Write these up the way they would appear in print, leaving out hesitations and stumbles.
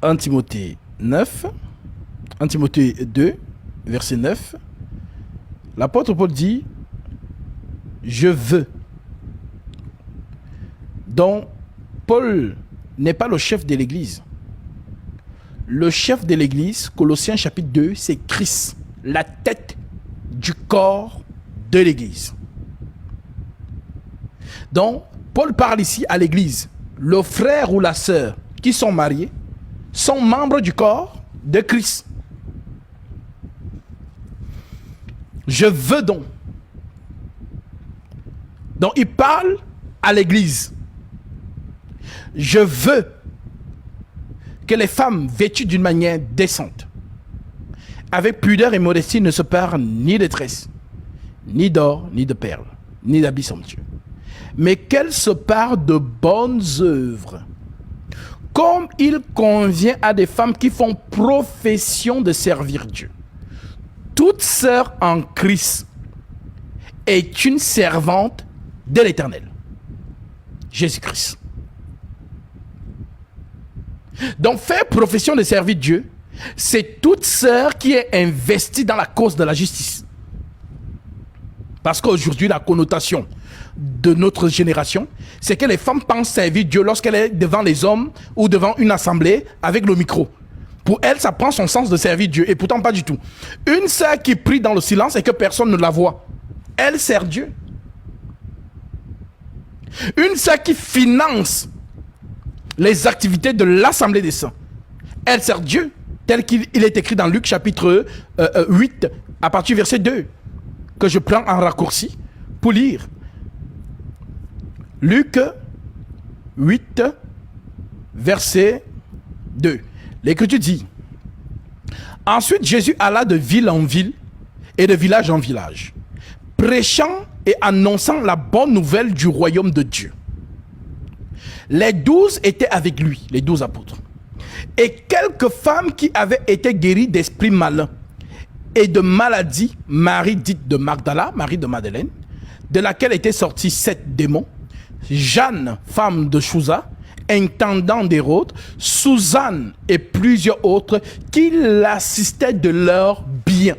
1 Timothée 9, 1 Timothée 2, verset 9, l'apôtre Paul dit « Je veux ». Donc, Paul n'est pas le chef de l'église. Le chef de l'église, Colossiens chapitre 2, c'est Christ, la tête du corps de l'église. Donc, Paul parle ici à l'église. Le frère ou la sœur qui sont mariés sont membres du corps de Christ. Je veux donc. Donc, il parle à l'église. Je veux que les femmes vêtues d'une manière décente, avec pudeur et modestie, ne se parent ni de tresses, ni d'or, ni de perles, ni d'habits somptueux, mais qu'elles se parent de bonnes œuvres, comme il convient à des femmes qui font profession de servir Dieu. Toute sœur en Christ est une servante de l'Éternel, Jésus-Christ. Donc, faire profession de servir Dieu, c'est toute sœur qui est investie dans la cause de la justice. Parce qu'aujourd'hui, la connotation de notre génération, c'est que les femmes pensent servir Dieu lorsqu'elle est devant les hommes ou devant une assemblée avec le micro. Pour elle, ça prend son sens de servir Dieu. Et pourtant, pas du tout. Une sœur qui prie dans le silence et que personne ne la voit, elle sert Dieu. Une sœur qui finance les activités de l'Assemblée des saints, elle sert Dieu, tel qu'il est écrit dans Luc chapitre 8, à partir du verset 2, que je prends en raccourci pour lire. Luc 8, verset 2. L'Écriture dit: Ensuite Jésus alla de ville en ville et de village en village, prêchant et annonçant la bonne nouvelle du royaume de Dieu. Les 12 étaient avec lui, les 12 apôtres, et quelques femmes qui avaient été guéries d'esprits malins et de maladies, Marie dite de Magdala, Marie de Madeleine, de laquelle étaient sortis 7 démons, Jeanne, femme de Chouza, intendant d'Hérode, Suzanne et plusieurs autres qui l'assistaient de leur bien.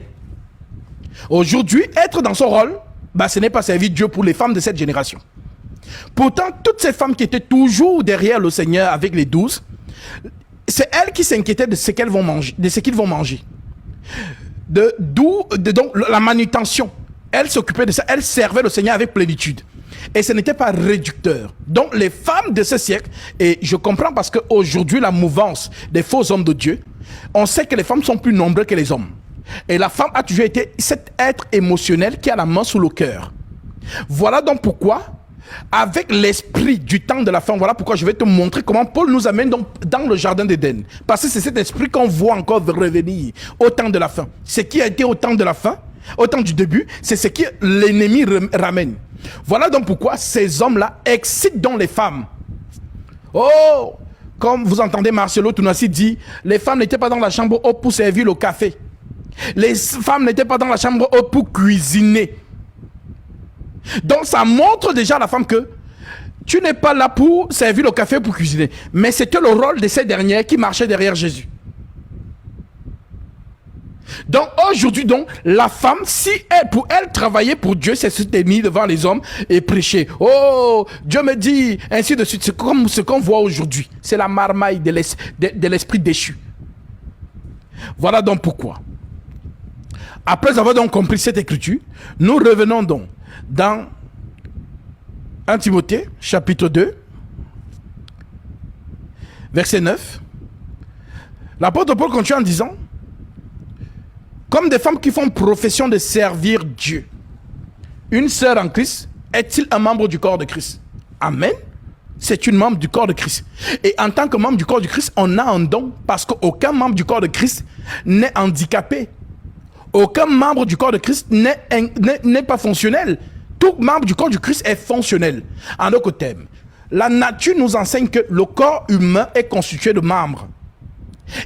Aujourd'hui, être dans ce rôle, ce n'est pas servir Dieu pour les femmes de cette génération. Pourtant, toutes ces femmes qui étaient toujours derrière le Seigneur avec les 12, c'est elles qui s'inquiétaient de ce qu'elles vont manger, de ce qu'ils vont manger. Donc la manutention. Elles s'occupaient de ça, elles servaient le Seigneur avec plénitude. Et ce n'était pas réducteur. Donc les femmes de ce siècle, et je comprends parce qu'aujourd'hui la mouvance des faux hommes de Dieu, on sait que les femmes sont plus nombreuses que les hommes. Et la femme a toujours été cet être émotionnel qui a la main sous le cœur. Voilà donc pourquoi, avec l'esprit du temps de la fin, voilà pourquoi je vais te montrer comment Paul nous amène donc dans le jardin d'Éden. Parce que c'est cet esprit qu'on voit encore revenir au temps de la fin. Ce qui a été au temps de la fin, au temps du début, c'est ce que l'ennemi ramène. Voilà donc pourquoi ces hommes-là excitent donc les femmes. Oh, comme vous entendez Marcelo Tounassi dit, les femmes n'étaient pas dans la chambre haute pour servir le café. Les femmes n'étaient pas dans la chambre haute pour cuisiner. Donc ça montre déjà à la femme que tu n'es pas là pour servir le café, pour cuisiner. Mais c'était le rôle de ces dernières qui marchaient derrière Jésus. Donc aujourd'hui, donc, la femme, si elle, pour elle travailler pour Dieu, c'est se tenir devant les hommes et prêcher. Oh, Dieu me dit, ainsi de suite. C'est comme ce qu'on voit aujourd'hui. C'est la marmaille de l'esprit déchu. Voilà donc pourquoi. Après avoir donc compris cette écriture, nous revenons donc dans 1 Timothée, chapitre 2, verset 9. L'apôtre Paul continue en disant: comme des femmes qui font profession de servir Dieu, une sœur en Christ est-il un membre du corps de Christ? Amen. C'est une membre du corps de Christ. Et en tant que membre du corps de Christ, on a un don, parce qu'aucun membre du corps de Christ n'est handicapé. Aucun membre du corps de Christ n'est pas fonctionnel. Tout membre du corps du Christ est fonctionnel. En d'autres termes, la nature nous enseigne que le corps humain est constitué de membres.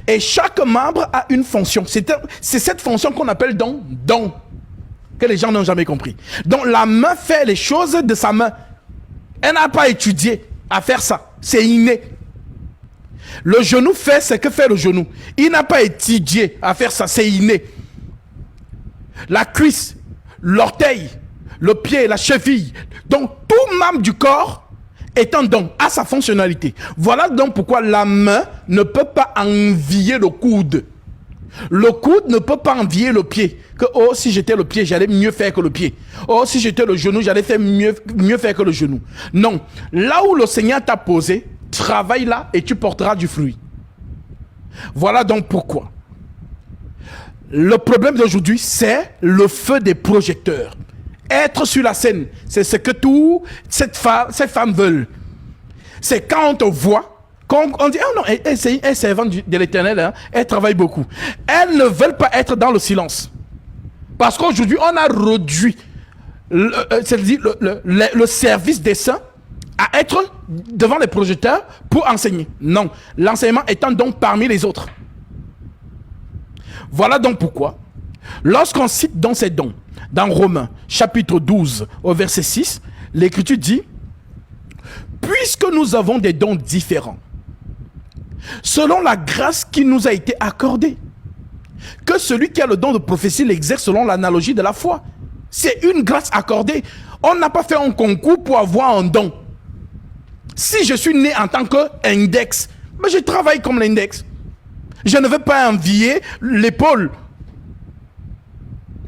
Et chaque membre a une fonction. C'est cette fonction qu'on appelle don, que les gens n'ont jamais compris. Donc la main fait les choses de sa main. Elle n'a pas étudié à faire ça. C'est inné. Le genou fait ce que fait le genou. Il n'a pas étudié à faire ça, c'est inné. La cuisse, l'orteil, le pied, la cheville. Donc, tout membre du corps est un don, à sa fonctionnalité. Voilà donc pourquoi la main ne peut pas envier le coude. Le coude ne peut pas envier le pied. Que, oh, si j'étais le pied, j'allais mieux faire que le pied. Oh, si j'étais le genou, j'allais faire mieux faire que le genou. Non. Là où le Seigneur t'a posé, travaille là et tu porteras du fruit. Voilà donc pourquoi. Le problème d'aujourd'hui, c'est le feu des projecteurs. Être sur la scène, c'est ce que ces femmes veulent. C'est quand on te voit, quand on dit, oh non, c'est une servante de l'Éternel, hein, elle travaille beaucoup. Elles ne veulent pas être dans le silence. Parce qu'aujourd'hui, on a réduit le service des saints à être devant les projecteurs pour enseigner. Non, l'enseignement étant donc parmi les autres. Voilà donc pourquoi, lorsqu'on cite dans ces dons, dans Romains, chapitre 12, au verset 6, l'Écriture dit, « Puisque nous avons des dons différents, selon la grâce qui nous a été accordée, que celui qui a le don de prophétie l'exerce selon l'analogie de la foi. » C'est une grâce accordée. On n'a pas fait un concours pour avoir un don. Si je suis né en tant qu'index, mais je travaille comme l'index. Je ne veux pas envier l'épaule.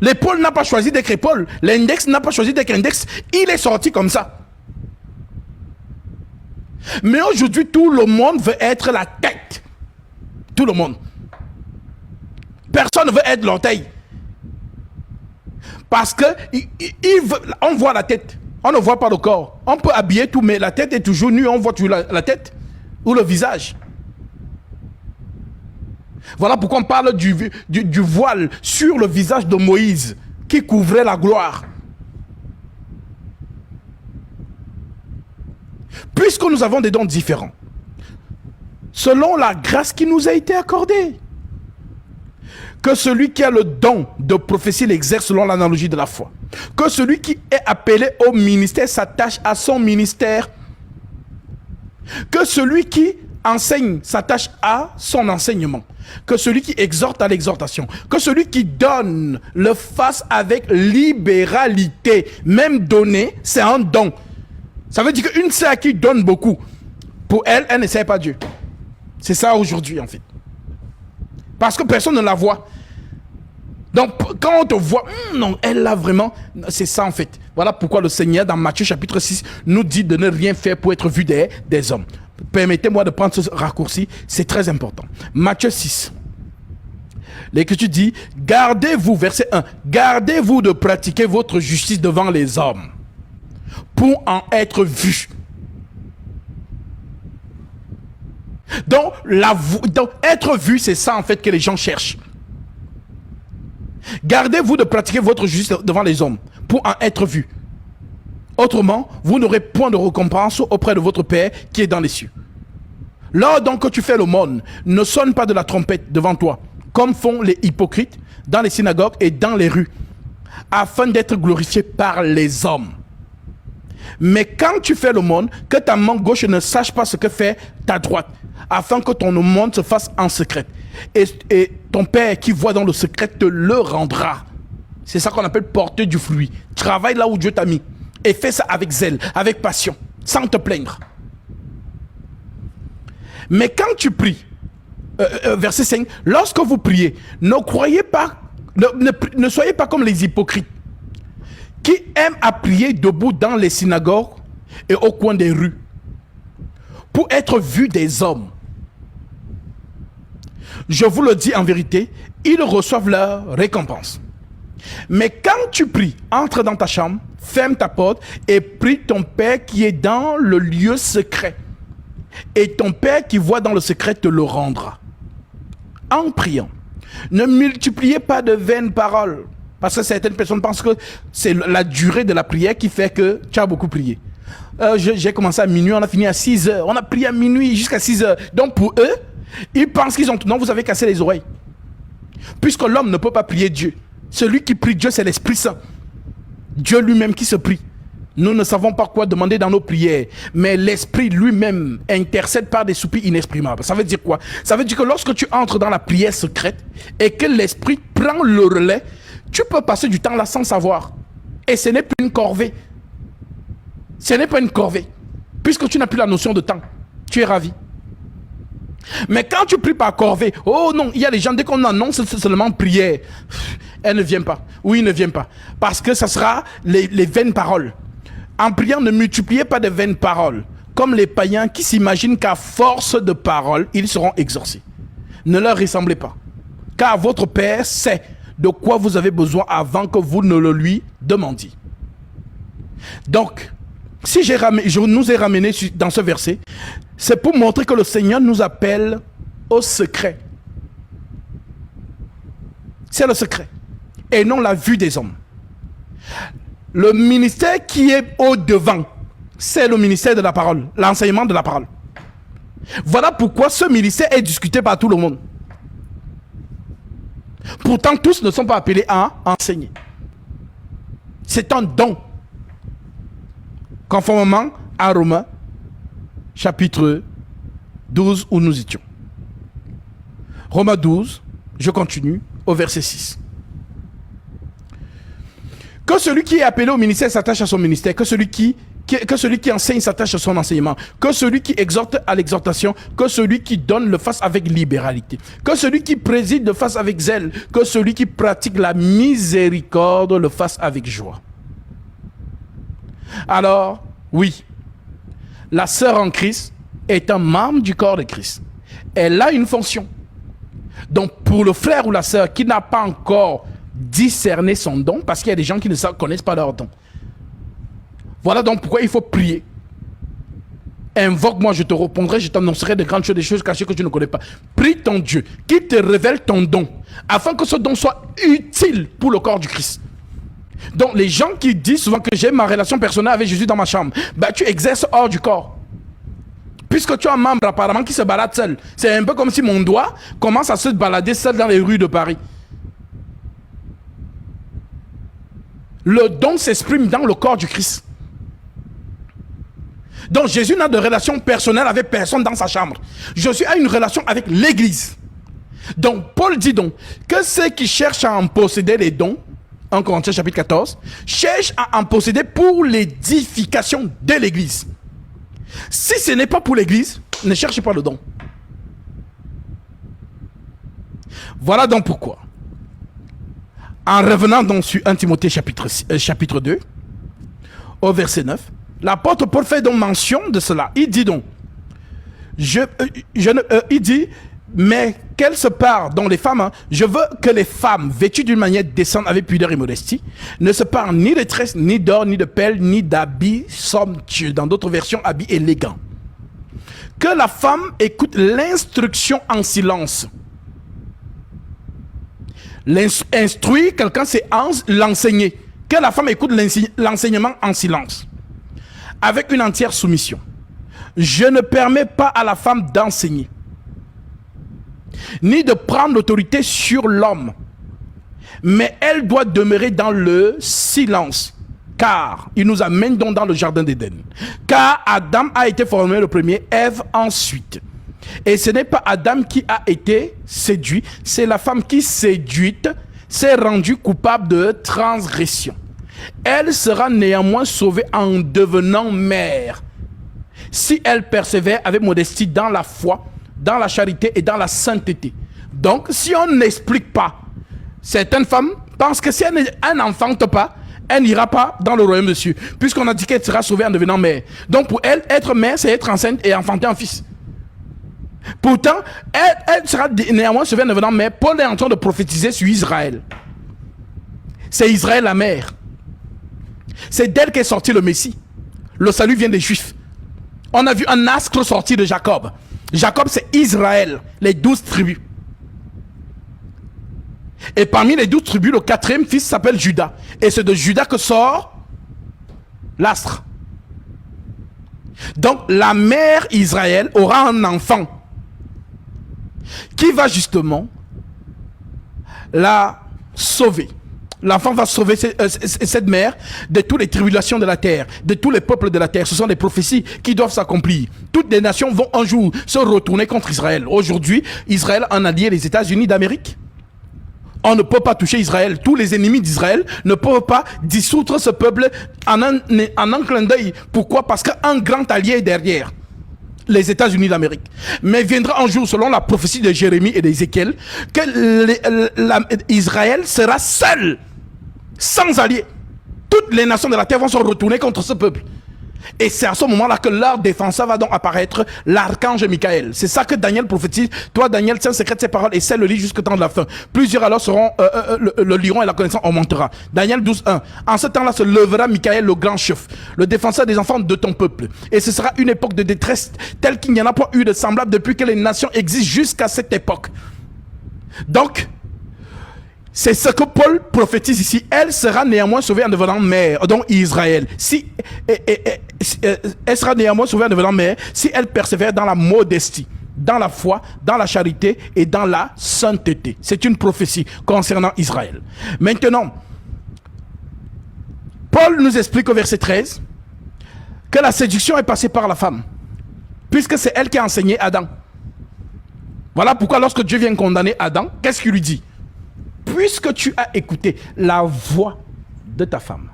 L'épaule n'a pas choisi d'être épaule. L'index n'a pas choisi d'être index. Il est sorti comme ça. Mais aujourd'hui, tout le monde veut être la tête. Tout le monde. Personne ne veut être l'orteil. Parce que on voit la tête. On ne voit pas le corps. On peut habiller tout, mais la tête est toujours nue. On voit toujours la tête ou le visage. Voilà pourquoi on parle du voile sur le visage de Moïse qui couvrait la gloire. Puisque nous avons des dons différents, selon la grâce qui nous a été accordée, que celui qui a le don de prophétie l'exerce selon l'analogie de la foi, que celui qui est appelé au ministère s'attache à son ministère, que celui qui enseigne s'attache à son enseignement, que celui qui exhorte à l'exhortation, que celui qui donne le fasse avec libéralité. Même donner, c'est un don. Ça veut dire qu'une sœur qui donne beaucoup, pour elle, elle ne sert pas Dieu. C'est ça aujourd'hui en fait. Parce que personne ne la voit. Donc quand on te voit, non, elle l'a vraiment, c'est ça en fait. Voilà pourquoi le Seigneur dans Matthieu chapitre 6 nous dit de ne rien faire pour être vu des hommes. Permettez-moi de prendre ce raccourci, c'est très important. Matthieu 6. L'Écriture dit, gardez-vous, verset 1, gardez-vous de pratiquer votre justice devant les hommes pour en être vus. Donc être vu, c'est ça en fait que les gens cherchent. Gardez-vous de pratiquer votre justice devant les hommes pour en être vus. Autrement, vous n'aurez point de récompense auprès de votre Père qui est dans les cieux. Lors donc que tu fais l'aumône, ne sonne pas de la trompette devant toi, comme font les hypocrites dans les synagogues et dans les rues, afin d'être glorifiés par les hommes. Mais quand tu fais l'aumône, que ta main gauche ne sache pas ce que fait ta droite, afin que ton aumône se fasse en secret. Et ton Père qui voit dans le secret te le rendra. C'est ça qu'on appelle porter du fruit. Travaille là où Dieu t'a mis. Et fais ça avec zèle, avec passion, sans te plaindre. Mais quand tu pries, verset 5, lorsque vous priez, ne croyez pas, ne soyez pas comme les hypocrites qui aiment à prier debout dans les synagogues et au coin des rues pour être vus des hommes. Je vous le dis en vérité, ils reçoivent leur récompense. Mais quand tu pries, entre dans ta chambre, ferme ta porte et prie ton Père qui est dans le lieu secret. Et ton Père qui voit dans le secret te le rendra. En priant, ne multipliez pas de vaines paroles. Parce que certaines personnes pensent que c'est la durée de la prière qui fait que tu as beaucoup prié. J'ai commencé à minuit, on a fini à 6 heures. On a prié à minuit jusqu'à 6 heures. Donc pour eux, ils pensent qu'ils ont... Non, vous avez cassé les oreilles. Puisque l'homme ne peut pas prier Dieu. Celui qui prie Dieu, c'est l'Esprit Saint. Dieu lui-même qui se prie. Nous ne savons pas quoi demander dans nos prières, mais l'Esprit lui-même intercède par des soupirs inexprimables. Ça veut dire quoi? Ça veut dire que lorsque tu entres dans la prière secrète et que l'Esprit prend le relais, tu peux passer du temps là sans savoir. Et ce n'est plus une corvée. Ce n'est pas une corvée. Puisque tu n'as plus la notion de temps, tu es ravi. Mais quand tu pries par corvée, oh non, il y a des gens, dès qu'on annonce seulement prière, elle ne vient pas. Ou il ne vient pas. Parce que ça sera les vaines paroles. En priant, ne multipliez pas de vaines paroles, comme les païens qui s'imaginent qu'à force de paroles, ils seront exaucés. Ne leur ressemblez pas. Car votre Père sait de quoi vous avez besoin avant que vous ne le lui demandiez. Donc, si je nous ai ramené dans ce verset, c'est pour montrer que le Seigneur nous appelle au secret. C'est le secret. Et non la vue des hommes. Le ministère qui est au-devant, c'est le ministère de la parole, l'enseignement de la parole. Voilà pourquoi ce ministère est discuté par tout le monde. Pourtant, tous ne sont pas appelés à enseigner. C'est un don. Conformément à Romains, chapitre 12, où nous étions. Romains 12, je continue au verset 6. Que celui qui est appelé au ministère s'attache à son ministère, que celui qui enseigne s'attache à son enseignement, que celui qui exhorte à l'exhortation, que celui qui donne le fasse avec libéralité, que celui qui préside le fasse avec zèle, que celui qui pratique la miséricorde le fasse avec joie. Alors, oui, la sœur en Christ est un membre du corps de Christ. Elle a une fonction. Donc, pour le frère ou la sœur qui n'a pas encore discerné son don, parce qu'il y a des gens qui ne connaissent pas leur don. Voilà donc pourquoi il faut prier. Invoque-moi, je te répondrai, je t'annoncerai de grandes choses, des choses cachées que tu ne connais pas. Prie ton Dieu, qui te révèle ton don, afin que ce don soit utile pour le corps du Christ. Donc les gens qui disent souvent que j'ai ma relation personnelle avec Jésus dans ma chambre, bah, tu exerces hors du corps. Puisque tu as un membre apparemment qui se balade seul. C'est un peu comme si mon doigt commence à se balader seul dans les rues de Paris. Le don s'exprime dans le corps du Christ. Donc Jésus n'a de relation personnelle avec personne dans sa chambre. Jésus a une relation avec l'Église. Donc Paul dit donc que ceux qui cherchent à en posséder les dons, 1 Corinthiens chapitre 14, cherchent à en posséder pour l'édification de l'Église. Si ce n'est pas pour l'Église, ne cherchez pas le don. Voilà donc pourquoi. En revenant donc sur 1 Timothée chapitre 2, au verset 9, l'apôtre Paul fait donc mention de cela. Il dit donc, il dit, mais qu'elles se parent, dont les femmes, hein, je veux que les femmes, vêtues d'une manière décente avec pudeur et modestie, ne se parent ni de tresses, ni d'or, ni de perles, ni d'habits somptueux, dans d'autres versions, habits élégants. Que la femme écoute l'instruction en silence. Instruire quelqu'un, c'est l'enseigner. Que la femme écoute l'enseignement en silence, avec une entière soumission. Je ne permets pas à la femme d'enseigner, ni de prendre l'autorité sur l'homme, mais elle doit demeurer dans le silence, car il nous amène donc dans le jardin d'Éden. Car Adam a été formé le premier, Ève ensuite. Et ce n'est pas Adam qui a été séduit, c'est la femme qui, séduite, s'est rendue coupable de transgression. Elle sera néanmoins sauvée en devenant mère, si elle persévère avec modestie dans la foi, dans la charité et dans la sainteté. Donc, si on n'explique pas, certaines femmes pensent que si elle n'enfante pas, elle n'ira pas dans le royaume de Dieu, puisqu'on a dit qu'elle sera sauvée en devenant mère. Donc, pour elle, être mère, c'est être enceinte et enfanter un fils. Pourtant, elle sera néanmoins sauvée en devenant mère. Paul est en train de prophétiser sur Israël. C'est Israël la mère. C'est d'elle qu'est sorti le Messie. Le salut vient des Juifs. On a vu un astre sortir de Jacob. Jacob, c'est Israël, les 12 tribus. Et parmi les 12 tribus, le 4e fils s'appelle Judas. Et c'est de Judas que sort l'astre. Donc, la mère Israël aura un enfant qui va justement la sauver. L'enfant va sauver cette mère de toutes les tribulations de la terre, de tous les peuples de la terre. Ce sont des prophéties qui doivent s'accomplir. Toutes les nations vont un jour se retourner contre Israël. Aujourd'hui, Israël en a lié les États-Unis d'Amérique. On ne peut pas toucher Israël. Tous les ennemis d'Israël ne peuvent pas dissoudre ce peuple en un clin d'œil. Pourquoi? Parce qu'un grand allié est derrière. Les États-Unis d'Amérique. Mais viendra un jour, selon la prophétie de Jérémie et d'Ézéchiel, que Israël sera seul, sans alliés. Toutes les nations de la terre vont se retourner contre ce peuple. Et c'est à ce moment-là que leur défenseur va donc apparaître, l'archange Michael. C'est ça que Daniel prophétise. Toi, Daniel, tiens secrète ces paroles et celle le lit jusqu'au temps de la fin. Plusieurs alors seront, le liront et la connaissance augmentera. Daniel 12, 1. En ce temps-là se lèvera Michael, le grand chef, le défenseur des enfants de ton peuple. Et ce sera une époque de détresse telle qu'il n'y en a pas eu de semblable depuis que les nations existent jusqu'à cette époque. Donc, c'est ce que Paul prophétise ici. Elle sera néanmoins sauvée en devenant mère, donc Israël. Elle sera néanmoins sauvée en devenant mère si elle persévère dans la modestie, dans la foi, dans la charité et dans la sainteté. C'est une prophétie concernant Israël. Maintenant, Paul nous explique au verset 13 que la séduction est passée par la femme, puisque c'est elle qui a enseigné Adam. Voilà pourquoi lorsque Dieu vient condamner Adam, qu'est-ce qu'il lui dit? Puisque tu as écouté la voix de ta femme,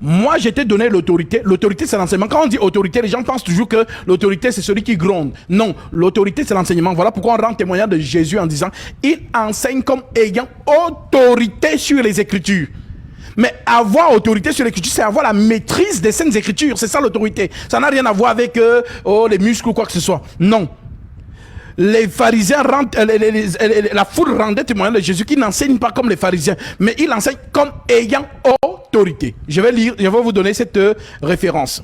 moi je t'ai donné l'autorité. L'autorité c'est l'enseignement. Quand on dit autorité, les gens pensent toujours que l'autorité c'est celui qui gronde. Non, l'autorité c'est l'enseignement. Voilà pourquoi on rend témoignage de Jésus en disant il enseigne comme ayant autorité sur les Écritures. Mais avoir autorité sur l'écriture, c'est avoir la maîtrise des saintes Écritures. C'est ça l'autorité. Ça n'a rien à voir avec les muscles ou quoi que ce soit. Non. Les pharisiens la foule rendait témoignage de Jésus qui n'enseigne pas comme les pharisiens, mais il enseigne comme ayant autorité. Je vais vous donner cette référence.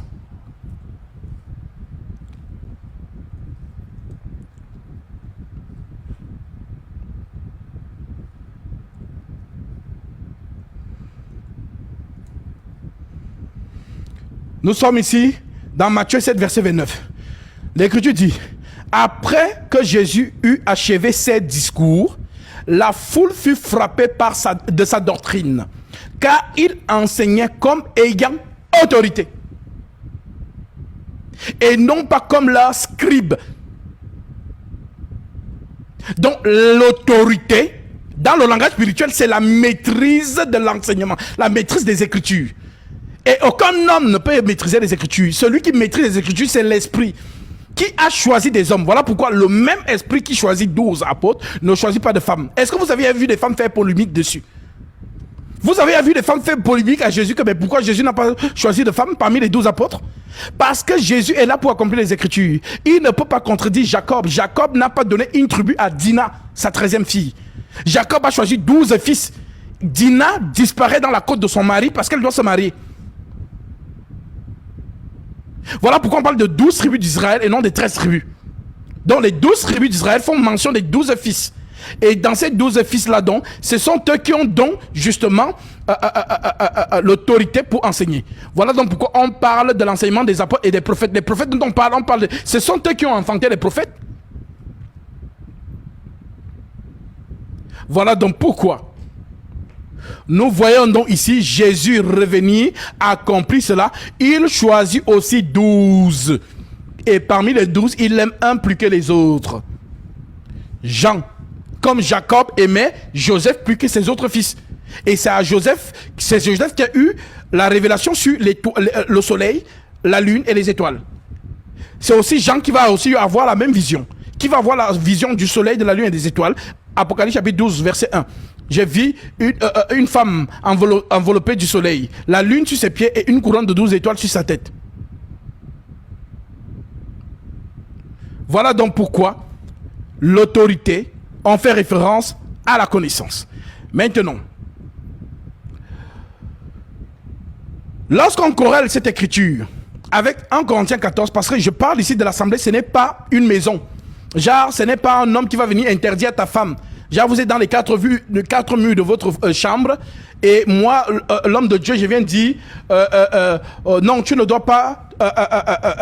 Nous sommes ici dans Matthieu 7, verset 29. L'Écriture dit: après que Jésus eut achevé ses discours, la foule fut frappée de sa doctrine, car il enseignait comme ayant autorité, et non pas comme leurs scribes. Donc l'autorité, dans le langage spirituel, c'est la maîtrise de l'enseignement, la maîtrise des Écritures. Et aucun homme ne peut maîtriser les Écritures. Celui qui maîtrise les Écritures, c'est l'Esprit qui a choisi des hommes. Voilà pourquoi le même esprit qui choisit 12 apôtres ne choisit pas de femmes. Est-ce que vous avez vu des femmes faire polémique dessus? Vous avez vu des femmes faire polémique à Jésus que mais pourquoi Jésus n'a pas choisi de femmes parmi les 12 apôtres? Parce que Jésus est là pour accomplir les Écritures. Il ne peut pas contredire Jacob. Jacob n'a pas donné une tribu à Dina, sa 13e fille. Jacob a choisi 12 fils. Dina disparaît dans la côte de son mari parce qu'elle doit se marier. Voilà pourquoi on parle de 12 tribus d'Israël et non des 13 tribus. Donc les 12 tribus d'Israël font mention des 12 fils. Et dans ces 12 fils-là, donc, ce sont eux qui ont donc justement l'autorité pour enseigner. Voilà donc pourquoi on parle de l'enseignement des apôtres et des prophètes. Les prophètes dont on parle de... Ce sont eux qui ont enfanté les prophètes. Voilà donc pourquoi nous voyons donc ici Jésus revenir, accomplir cela. Il choisit aussi 12. Et parmi les 12, il aime un plus que les autres. Jean, comme Jacob aimait Joseph plus que ses autres fils. Et c'est Joseph qui a eu la révélation sur le soleil, la lune et les étoiles. C'est aussi Jean qui va aussi avoir la même vision. Qui va avoir la vision du soleil, de la lune et des étoiles. Apocalypse chapitre 12, verset 1. J'ai vu une femme enveloppée du soleil, la lune sur ses pieds et une couronne de 12 étoiles sur sa tête. Voilà donc pourquoi l'autorité, on fait référence à la connaissance. Maintenant, lorsqu'on corrèle cette écriture avec 1 Corinthiens 14, parce que je parle ici de l'assemblée, ce n'est pas une maison. Genre, ce n'est pas un homme qui va venir interdire à ta femme. Genre, vous êtes dans les quatre murs de votre chambre et moi, l'homme de Dieu, je viens dire non, tu ne dois pas,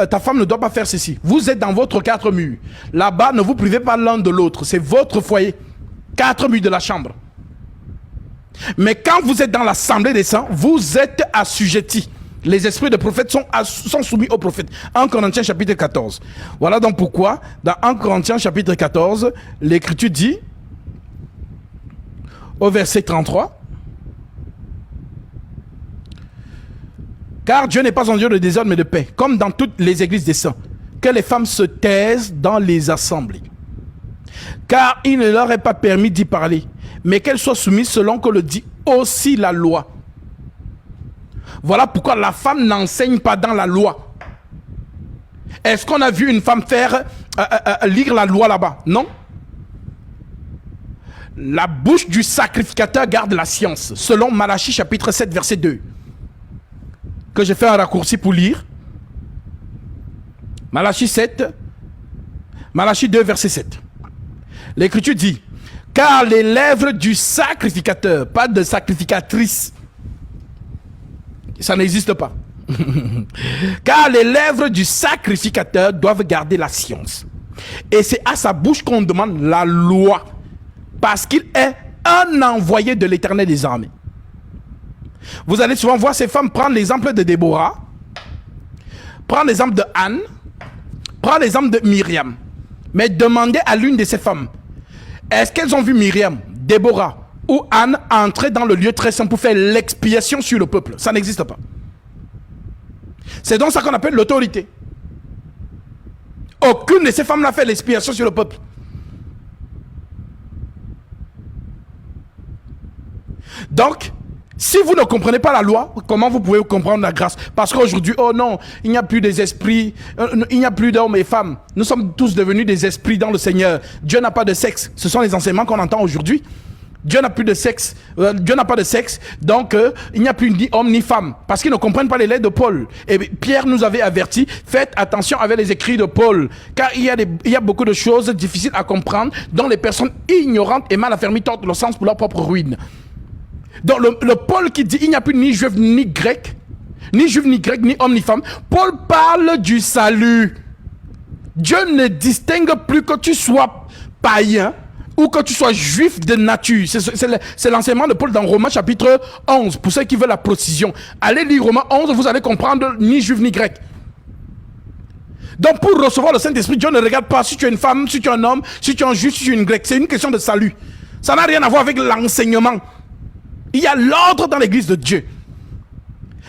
ta femme ne doit pas faire ceci. Vous êtes dans votre 4 murs. Là-bas, ne vous privez pas l'un de l'autre. C'est votre foyer. 4 murs de la chambre. Mais quand vous êtes dans l'assemblée des saints, vous êtes assujettis. Les esprits de prophètes sont soumis aux prophètes. 1 Corinthiens chapitre 14. Voilà donc pourquoi, dans 1 Corinthiens chapitre 14, l'Écriture dit, au verset 33, « Car Dieu n'est pas un Dieu de désordre mais de paix, comme dans toutes les églises des saints, que les femmes se taisent dans les assemblées. Car il ne leur est pas permis d'y parler, mais qu'elles soient soumises selon que le dit aussi la loi. » Voilà pourquoi la femme n'enseigne pas dans la loi. Est-ce qu'on a vu une femme faire lire la loi là-bas? Non. La bouche du sacrificateur garde la science, selon Malachie chapitre 7 verset 2. Que j'ai fait un raccourci pour lire. Malachie 2 verset 7. L'Écriture dit, car les lèvres du sacrificateur, pas de sacrificatrice, ça n'existe pas. Car les lèvres du sacrificateur doivent garder la science. Et c'est à sa bouche qu'on demande la loi. Parce qu'il est un envoyé de l'Éternel des armées. Vous allez souvent voir ces femmes prendre l'exemple de Déborah, prendre l'exemple de Anne, prendre l'exemple de Myriam. Mais demandez à l'une de ces femmes, est-ce qu'elles ont vu Myriam, Déborah ou Anne entrer dans le lieu très saint pour faire l'expiation sur le peuple? Ça n'existe pas. C'est donc ça qu'on appelle l'autorité. Aucune de ces femmes n'a fait l'expiation sur le peuple. Donc, si vous ne comprenez pas la loi, comment vous pouvez comprendre la grâce? Parce qu'aujourd'hui, oh non, il n'y a plus des esprits, il n'y a plus d'hommes et femmes. Nous sommes tous devenus des esprits dans le Seigneur. Dieu n'a pas de sexe. Ce sont les enseignements qu'on entend aujourd'hui. Dieu n'a plus de sexe, Dieu n'a pas de sexe, donc il n'y a plus ni homme ni femme, parce qu'ils ne comprennent pas les lettres de Paul. Et Pierre nous avait averti, faites attention avec les écrits de Paul, car il y a beaucoup de choses difficiles à comprendre, dont les personnes ignorantes et mal affermies tordent le sens pour leur propre ruine. Donc le Paul qui dit, il n'y a plus ni juif ni grec, ni homme ni femme, Paul parle du salut. Dieu ne distingue plus que tu sois païen, ou que tu sois juif de nature. C'est l'enseignement de Paul dans Romains chapitre 11. Pour ceux qui veulent la précision, allez lire Romains 11, vous allez comprendre ni juif ni grec. Donc pour recevoir le Saint-Esprit, Dieu ne regarde pas si tu es une femme, si tu es un homme, si tu es un juif, si tu es une grecque. C'est une question de salut. Ça n'a rien à voir avec l'enseignement. Il y a l'ordre dans l'église de Dieu.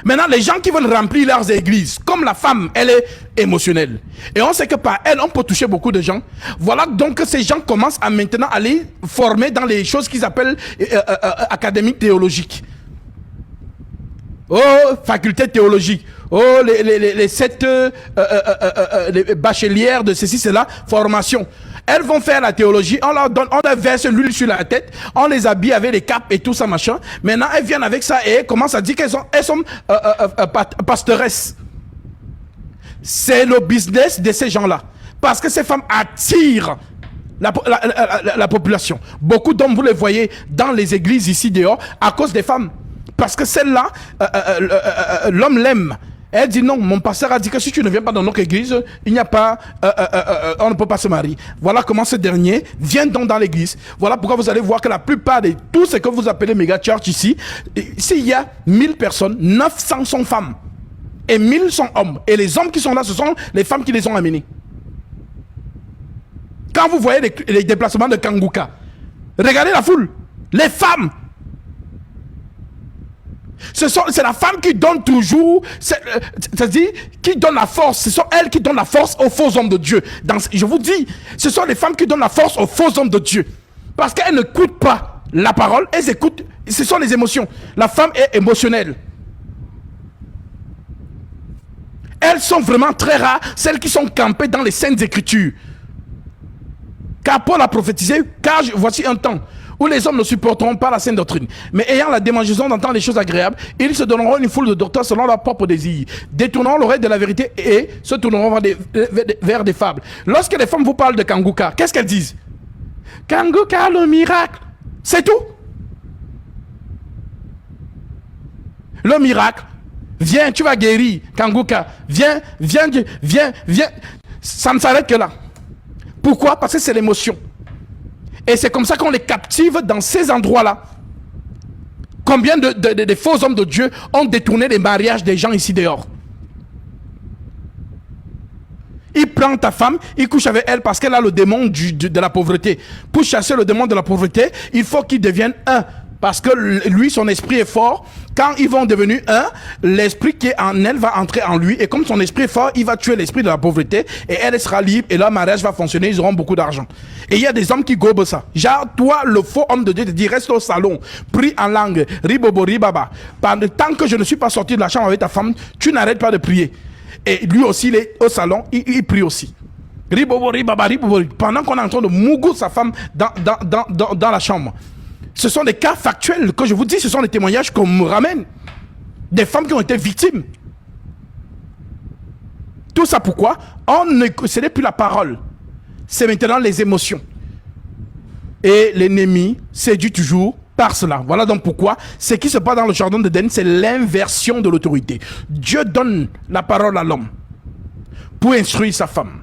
Maintenant, les gens qui veulent remplir leurs églises, comme la femme, elle est émotionnelle. Et on sait que par elle, on peut toucher beaucoup de gens. Voilà donc que ces gens commencent à maintenant aller former dans les choses qu'ils appellent académiques théologiques. Oh, faculté théologique. Oh, les 7 les bachelières de ceci, cela, formation. Elles vont faire la théologie, on leur verse l'huile sur la tête, on les habille avec les capes et tout ça machin. Maintenant, elles viennent avec ça et elles commencent à dire qu'elles sont pastoresses. C'est le business de ces gens-là. Parce que ces femmes attirent la population. Beaucoup d'hommes, vous les voyez dans les églises ici dehors, à cause des femmes. Parce que celle-là, l'homme l'aime. Elle dit non, mon pasteur a dit que si tu ne viens pas dans notre église, il n'y a pas, on ne peut pas se marier. Voilà comment ce dernier vient donc dans l'église. Voilà pourquoi vous allez voir que la plupart de tout ce que vous appelez méga church ici, s'il y a 1000 personnes, 900 sont femmes. Et 1000 sont hommes. Et les hommes qui sont là, ce sont les femmes qui les ont amenés. Quand vous voyez les déplacements de Kanguka, regardez la foule. Les femmes. C'est la femme qui donne toujours, c'est-à-dire qui donne la force. Ce sont elles qui donnent la force aux faux hommes de Dieu. Je vous dis, ce sont les femmes qui donnent la force aux faux hommes de Dieu. Parce qu'elles n'écoutent pas la parole, elles écoutent, ce sont les émotions. La femme est émotionnelle. Elles sont vraiment très rares, celles qui sont campées dans les saintes écritures. Car Paul a prophétisé, car voici un temps où les hommes ne supporteront pas la sainte doctrine, mais ayant la démangeaison d'entendre des choses agréables, ils se donneront une foule de docteurs selon leur propre désir, détournant l'oreille de la vérité et se tourneront vers des fables. Lorsque les femmes vous parlent de Kanguka, qu'est-ce qu'elles disent? Kanguka, le miracle, c'est tout. Le miracle, viens, tu vas guérir, Kanguka, viens, ça ne s'arrête que là. Pourquoi? Parce que c'est l'émotion. Et c'est comme ça qu'on les captive dans ces endroits-là. Combien de faux hommes de Dieu ont détourné les mariages des gens ici dehors? Il prend ta femme, il couche avec elle parce qu'elle a le démon de la pauvreté. Pour chasser le démon de la pauvreté, il faut qu'ils deviennent un. Parce que lui, son esprit est fort. Quand ils vont devenir un, l'esprit qui est en elle va entrer en lui. Et comme son esprit est fort, il va tuer l'esprit de la pauvreté. Et elle sera libre. Et leur mariage va fonctionner. Ils auront beaucoup d'argent. Et il y a des hommes qui gobent ça. Genre, toi, le faux homme de Dieu te dit, reste au salon. Prie en langue. Ribobo, ribaba. Tant que je ne suis pas sorti de la chambre avec ta femme, tu n'arrêtes pas de prier. Et lui aussi, il est au salon. Il prie aussi. Ribobo, ribaba, ribobo. Pendant qu'on est en train de mougou sa femme dans la chambre. Ce sont des cas factuels que je vous dis, ce sont des témoignages qu'on me ramène. Des femmes qui ont été victimes. Tout ça pourquoi? Ce n'est plus la parole. C'est maintenant les émotions. Et l'ennemi séduit toujours par cela. Voilà donc pourquoi ce qui se passe dans le jardin d'Éden, c'est l'inversion de l'autorité. Dieu donne la parole à l'homme pour instruire sa femme.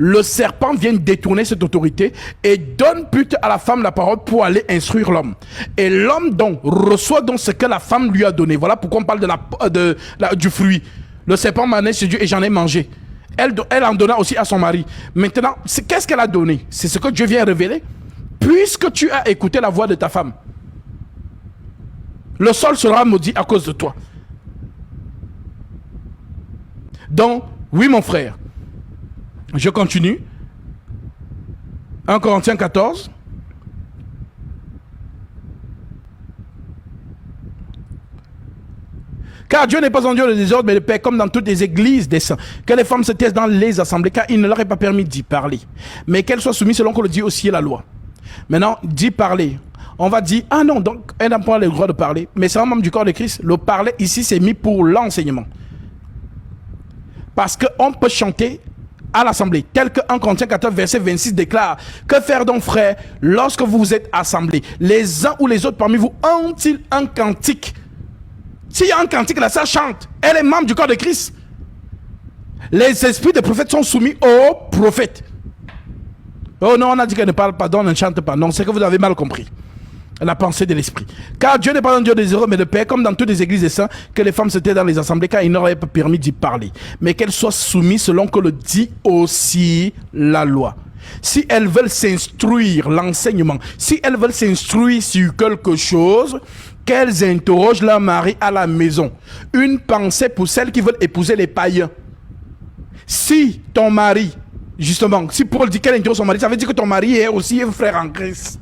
Le serpent vient détourner cette autorité et donne plutôt à la femme la parole pour aller instruire l'homme. Et l'homme donc reçoit donc ce que la femme lui a donné. Voilà pourquoi on parle du fruit. Le serpent m'a donné Dieu et j'en ai mangé. Elle en donna aussi à son mari. Maintenant, qu'est-ce qu'elle a donné? C'est ce que Dieu vient révéler. Puisque tu as écouté la voix de ta femme, le sol sera maudit à cause de toi. Donc, oui mon frère, je continue. 1 Corinthiens 14. Car Dieu n'est pas un Dieu de désordre, mais de paix, comme dans toutes les églises des saints. Que les femmes se taisent dans les assemblées, car il ne leur est pas permis d'y parler. Mais qu'elles soient soumises selon qu'on le dit aussi la loi. Maintenant, d'y parler. On va dire, ah non, donc elle n'a pas le droit de parler. Mais c'est un membre du corps de Christ. Le parler ici, c'est mis pour l'enseignement. Parce qu'on peut chanter à l'assemblée, tel que 1 Corinthiens 14 verset 26 déclare: que faire donc frères lorsque vous êtes assemblés? Les uns ou les autres parmi vous ont-ils un cantique? S'il y a un cantique là, ça chante. Elle est membre du corps de Christ. Les esprits des prophètes sont soumis aux prophètes. Oh non, on a dit qu'elle ne parle pas, donc on ne chante pas. Non, c'est que vous avez mal compris la pensée de l'esprit. Car Dieu n'est pas un Dieu des heureux, mais de paix, comme dans toutes les églises des saints, que les femmes se taisent dans les assemblées, car il n'aurait pas permis d'y parler. Mais qu'elles soient soumises selon que le dit aussi la loi. Si elles veulent s'instruire, l'enseignement, si elles veulent s'instruire sur quelque chose, qu'elles interrogent leur mari à la maison. Une pensée pour celles qui veulent épouser les païens. Si ton mari, justement, si Paul dit qu'elle interroge son mari, ça veut dire que ton mari est aussi un frère en Christ.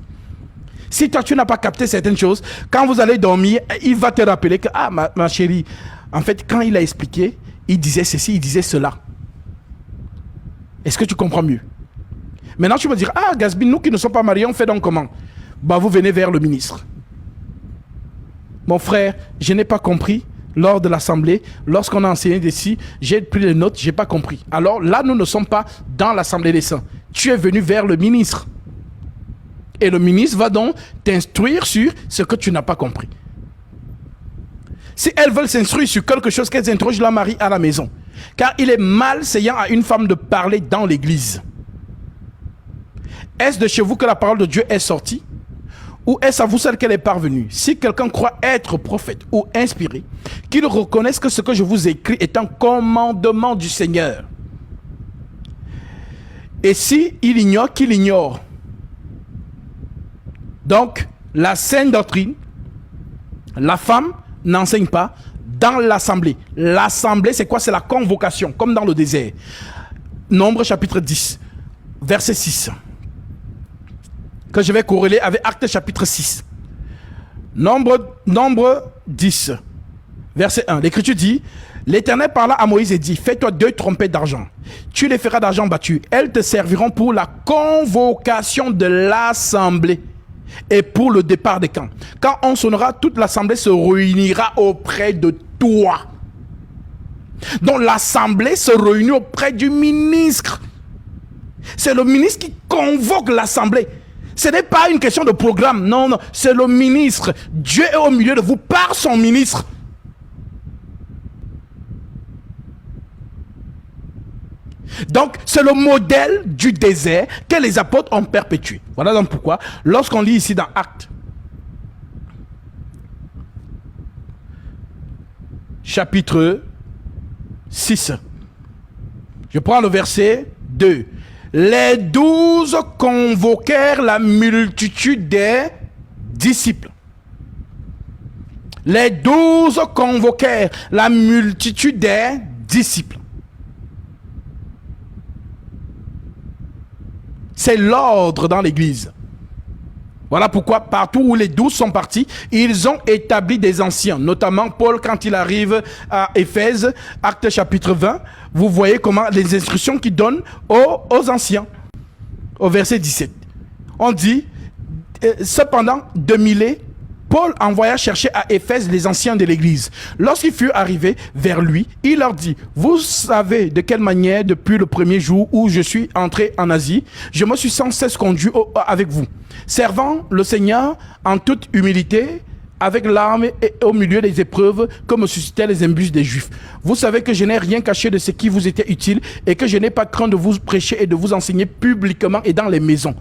Si toi tu n'as pas capté certaines choses, quand vous allez dormir, il va te rappeler que, ah ma chérie, en fait quand il a expliqué, il disait ceci, il disait cela. Est-ce que tu comprends mieux? Maintenant tu vas dire, ah Gasby, nous qui ne sommes pas mariés, on fait donc comment? Bah vous venez vers le ministre. Mon frère, je n'ai pas compris lors de l'assemblée, lorsqu'on a enseigné d'ici, j'ai pris les notes, j'ai pas compris. Alors là nous ne sommes pas dans l'assemblée des saints. Tu es venu vers le ministre. Et le ministre va donc t'instruire sur ce que tu n'as pas compris. Si elles veulent s'instruire sur quelque chose, qu'elles interrogent leur mari à la maison. Car il est malséant à une femme de parler dans l'église. Est-ce de chez vous que la parole de Dieu est sortie? Ou est-ce à vous seul qu'elle est parvenue? Si quelqu'un croit être prophète ou inspiré, qu'il reconnaisse que ce que je vous écris est un commandement du Seigneur. Et si il ignore, qu'il ignore. Donc, la saine doctrine, la femme n'enseigne pas dans l'assemblée. L'assemblée, c'est quoi? C'est la convocation, comme dans le désert. Nombre chapitre 10, verset 6. Que je vais corréler avec Actes chapitre 6. Nombre 10, verset 1. L'Écriture dit: l'Éternel parla à Moïse et dit: fais-toi 2 trompettes d'argent. Tu les feras d'argent battu. Elles te serviront pour la convocation de l'assemblée et pour le départ des camps. Quand on sonnera, toute l'assemblée se réunira auprès de toi. Donc l'assemblée se réunit auprès du ministre. C'est le ministre qui convoque l'assemblée. Ce n'est pas une question de programme. Non, non, c'est le ministre. Dieu est au milieu de vous par son ministre. Donc, c'est le modèle du désert que les apôtres ont perpétué. Voilà donc pourquoi, lorsqu'on lit ici dans Actes, chapitre 6. Je prends le verset 2. Les 12 convoquèrent la multitude des disciples. Les 12 convoquèrent la multitude des disciples. C'est l'ordre dans l'église. Voilà pourquoi partout où les 12 sont partis, ils ont établi des anciens. Notamment Paul, quand il arrive à Éphèse, Actes chapitre 20, vous voyez comment les instructions qu'il donne aux anciens. Au verset 17. On dit, cependant, de Milet, Paul envoya chercher à Éphèse les anciens de l'église. Lorsqu'ils furent arrivés vers lui, il leur dit, vous savez de quelle manière, depuis le premier jour où je suis entré en Asie, je me suis sans cesse conduit avec vous, servant le Seigneur en toute humilité, avec larmes et au milieu des épreuves que me suscitaient les embûches des Juifs. Vous savez que je n'ai rien caché de ce qui vous était utile et que je n'ai pas craint de vous prêcher et de vous enseigner publiquement et dans les maisons,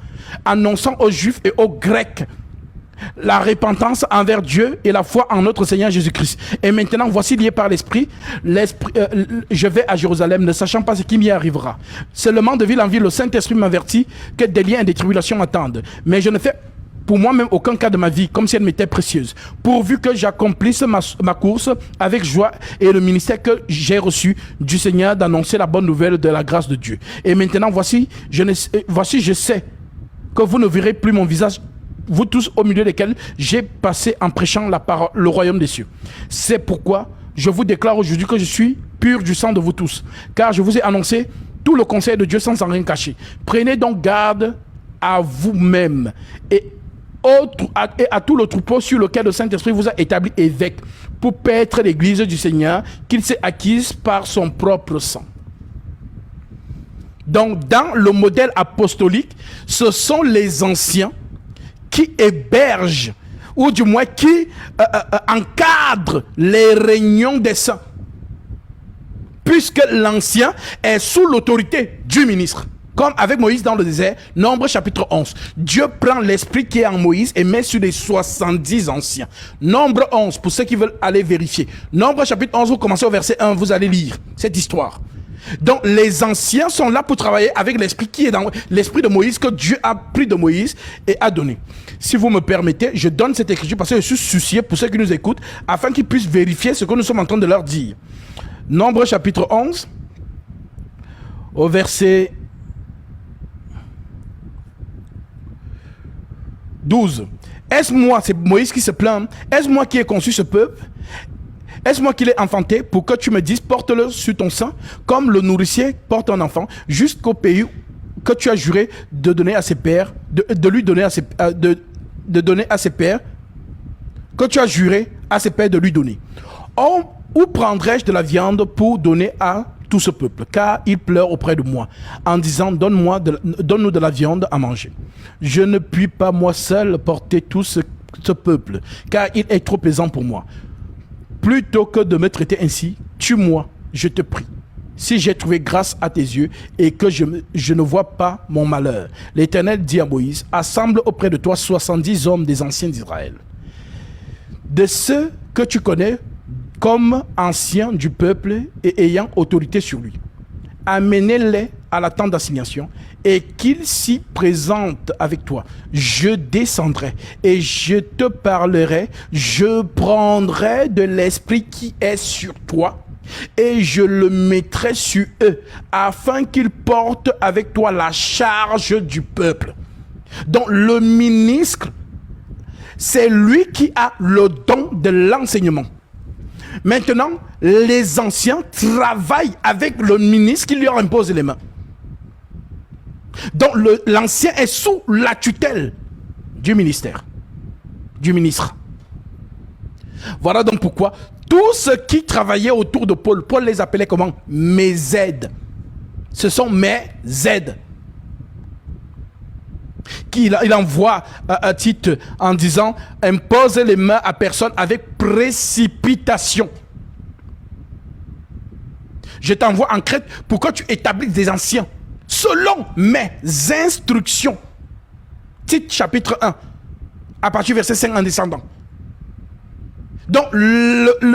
annonçant aux Juifs et aux Grecs la repentance envers Dieu et la foi en notre Seigneur Jésus-Christ. Et maintenant, voici lié par l'Esprit, je vais à Jérusalem, ne sachant pas ce qui m'y arrivera. Seulement de ville en ville, le Saint-Esprit m'avertit que des liens et des tribulations m'attendent. Mais je ne fais pour moi-même aucun cas de ma vie, comme si elle m'était précieuse, pourvu que j'accomplisse ma course avec joie et le ministère que j'ai reçu du Seigneur d'annoncer la bonne nouvelle de la grâce de Dieu. Et maintenant, voici, je sais que vous ne verrez plus mon visage, vous tous au milieu desquels j'ai passé en prêchant la parole, le royaume des cieux. C'est pourquoi je vous déclare aujourd'hui que je suis pur du sang de vous tous, car je vous ai annoncé tout le conseil de Dieu sans en rien cacher. Prenez donc garde à vous-même et à tout le troupeau sur lequel le Saint-Esprit vous a établi évêque pour paître l'église du Seigneur qu'il s'est acquise par son propre sang. Donc dans le modèle apostolique, ce sont les anciens qui hébergent, ou du moins qui encadrent les réunions des saints. Puisque l'ancien est sous l'autorité du ministre. Comme avec Moïse dans le désert, Nombre chapitre 11. Dieu prend l'esprit qui est en Moïse et met sur les 70 anciens. Nombre 11, pour ceux qui veulent aller vérifier. Nombre chapitre 11, vous commencez au verset 1, vous allez lire cette histoire. Donc les anciens sont là pour travailler avec l'esprit qui est dans l'esprit de Moïse, que Dieu a pris de Moïse et a donné. Si vous me permettez, je donne cette écriture parce que je suis soucieux pour ceux qui nous écoutent, afin qu'ils puissent vérifier ce que nous sommes en train de leur dire. Nombre chapitre 11, au verset 12. Est-ce moi, c'est Moïse qui se plaint, est-ce moi qui ai conçu ce peuple? Est-ce moi qui l'ai enfanté pour que tu me dises, porte-le sur ton sein, comme le nourricier porte un enfant, jusqu'au pays que tu as juré de donner à ses pères, de lui donner à ses, de donner à ses pères, que tu as juré à ses pères de lui donner. Où prendrai-je de la viande pour donner à tout ce peuple, car il pleure auprès de moi, en disant, donne-nous de la viande à manger. Je ne puis pas moi seul porter tout ce peuple, car il est trop pesant pour moi. Plutôt que de me traiter ainsi, tue-moi, je te prie, si j'ai trouvé grâce à tes yeux et que je ne vois pas mon malheur. L'Éternel dit à Moïse, assemble auprès de toi 70 hommes des anciens d'Israël, de ceux que tu connais comme anciens du peuple et ayant autorité sur lui. Amenez-les à la tente d'assignation et qu'ils s'y présentent avec toi. Je descendrai et je te parlerai, je prendrai de l'esprit qui est sur toi et je le mettrai sur eux, afin qu'ils portent avec toi la charge du peuple. Donc le ministre, c'est lui qui a le don de l'enseignement. Maintenant, les anciens travaillent avec le ministre qui leur impose les mains. Donc l'ancien est sous la tutelle du ministère, du ministre. Voilà donc pourquoi tous ceux qui travaillaient autour de Paul, Paul les appelait comment? Mes aides. Ce sont mes aides. Il envoie à Tite en disant, impose les mains à personne avec précipitation. Je t'envoie en Crète pour que tu établisses des anciens selon mes instructions. Tite chapitre 1, à partir du verset 5 en descendant. Donc,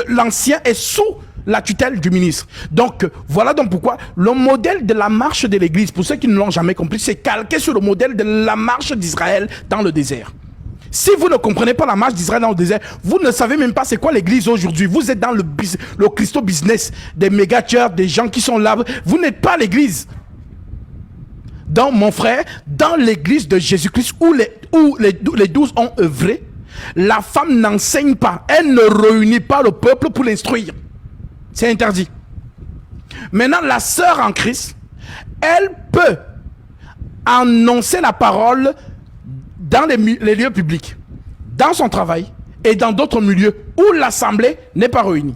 l'ancien est sous la tutelle du ministre. Donc, voilà donc pourquoi le modèle de la marche de l'église, pour ceux qui ne l'ont jamais compris, c'est calqué sur le modèle de la marche d'Israël dans le désert. Si vous ne comprenez pas la marche d'Israël dans le désert, vous ne savez même pas c'est quoi l'église aujourd'hui. Vous êtes dans le Christo business, des méga church, des gens qui sont là. Vous n'êtes pas l'église. Donc, mon frère, dans l'église de Jésus-Christ, où les 12 ont œuvré, la femme n'enseigne pas. Elle ne réunit pas le peuple pour l'instruire. C'est interdit. Maintenant, la sœur en Christ, elle peut annoncer la parole dans les lieux publics, dans son travail et dans d'autres milieux où l'assemblée n'est pas réunie.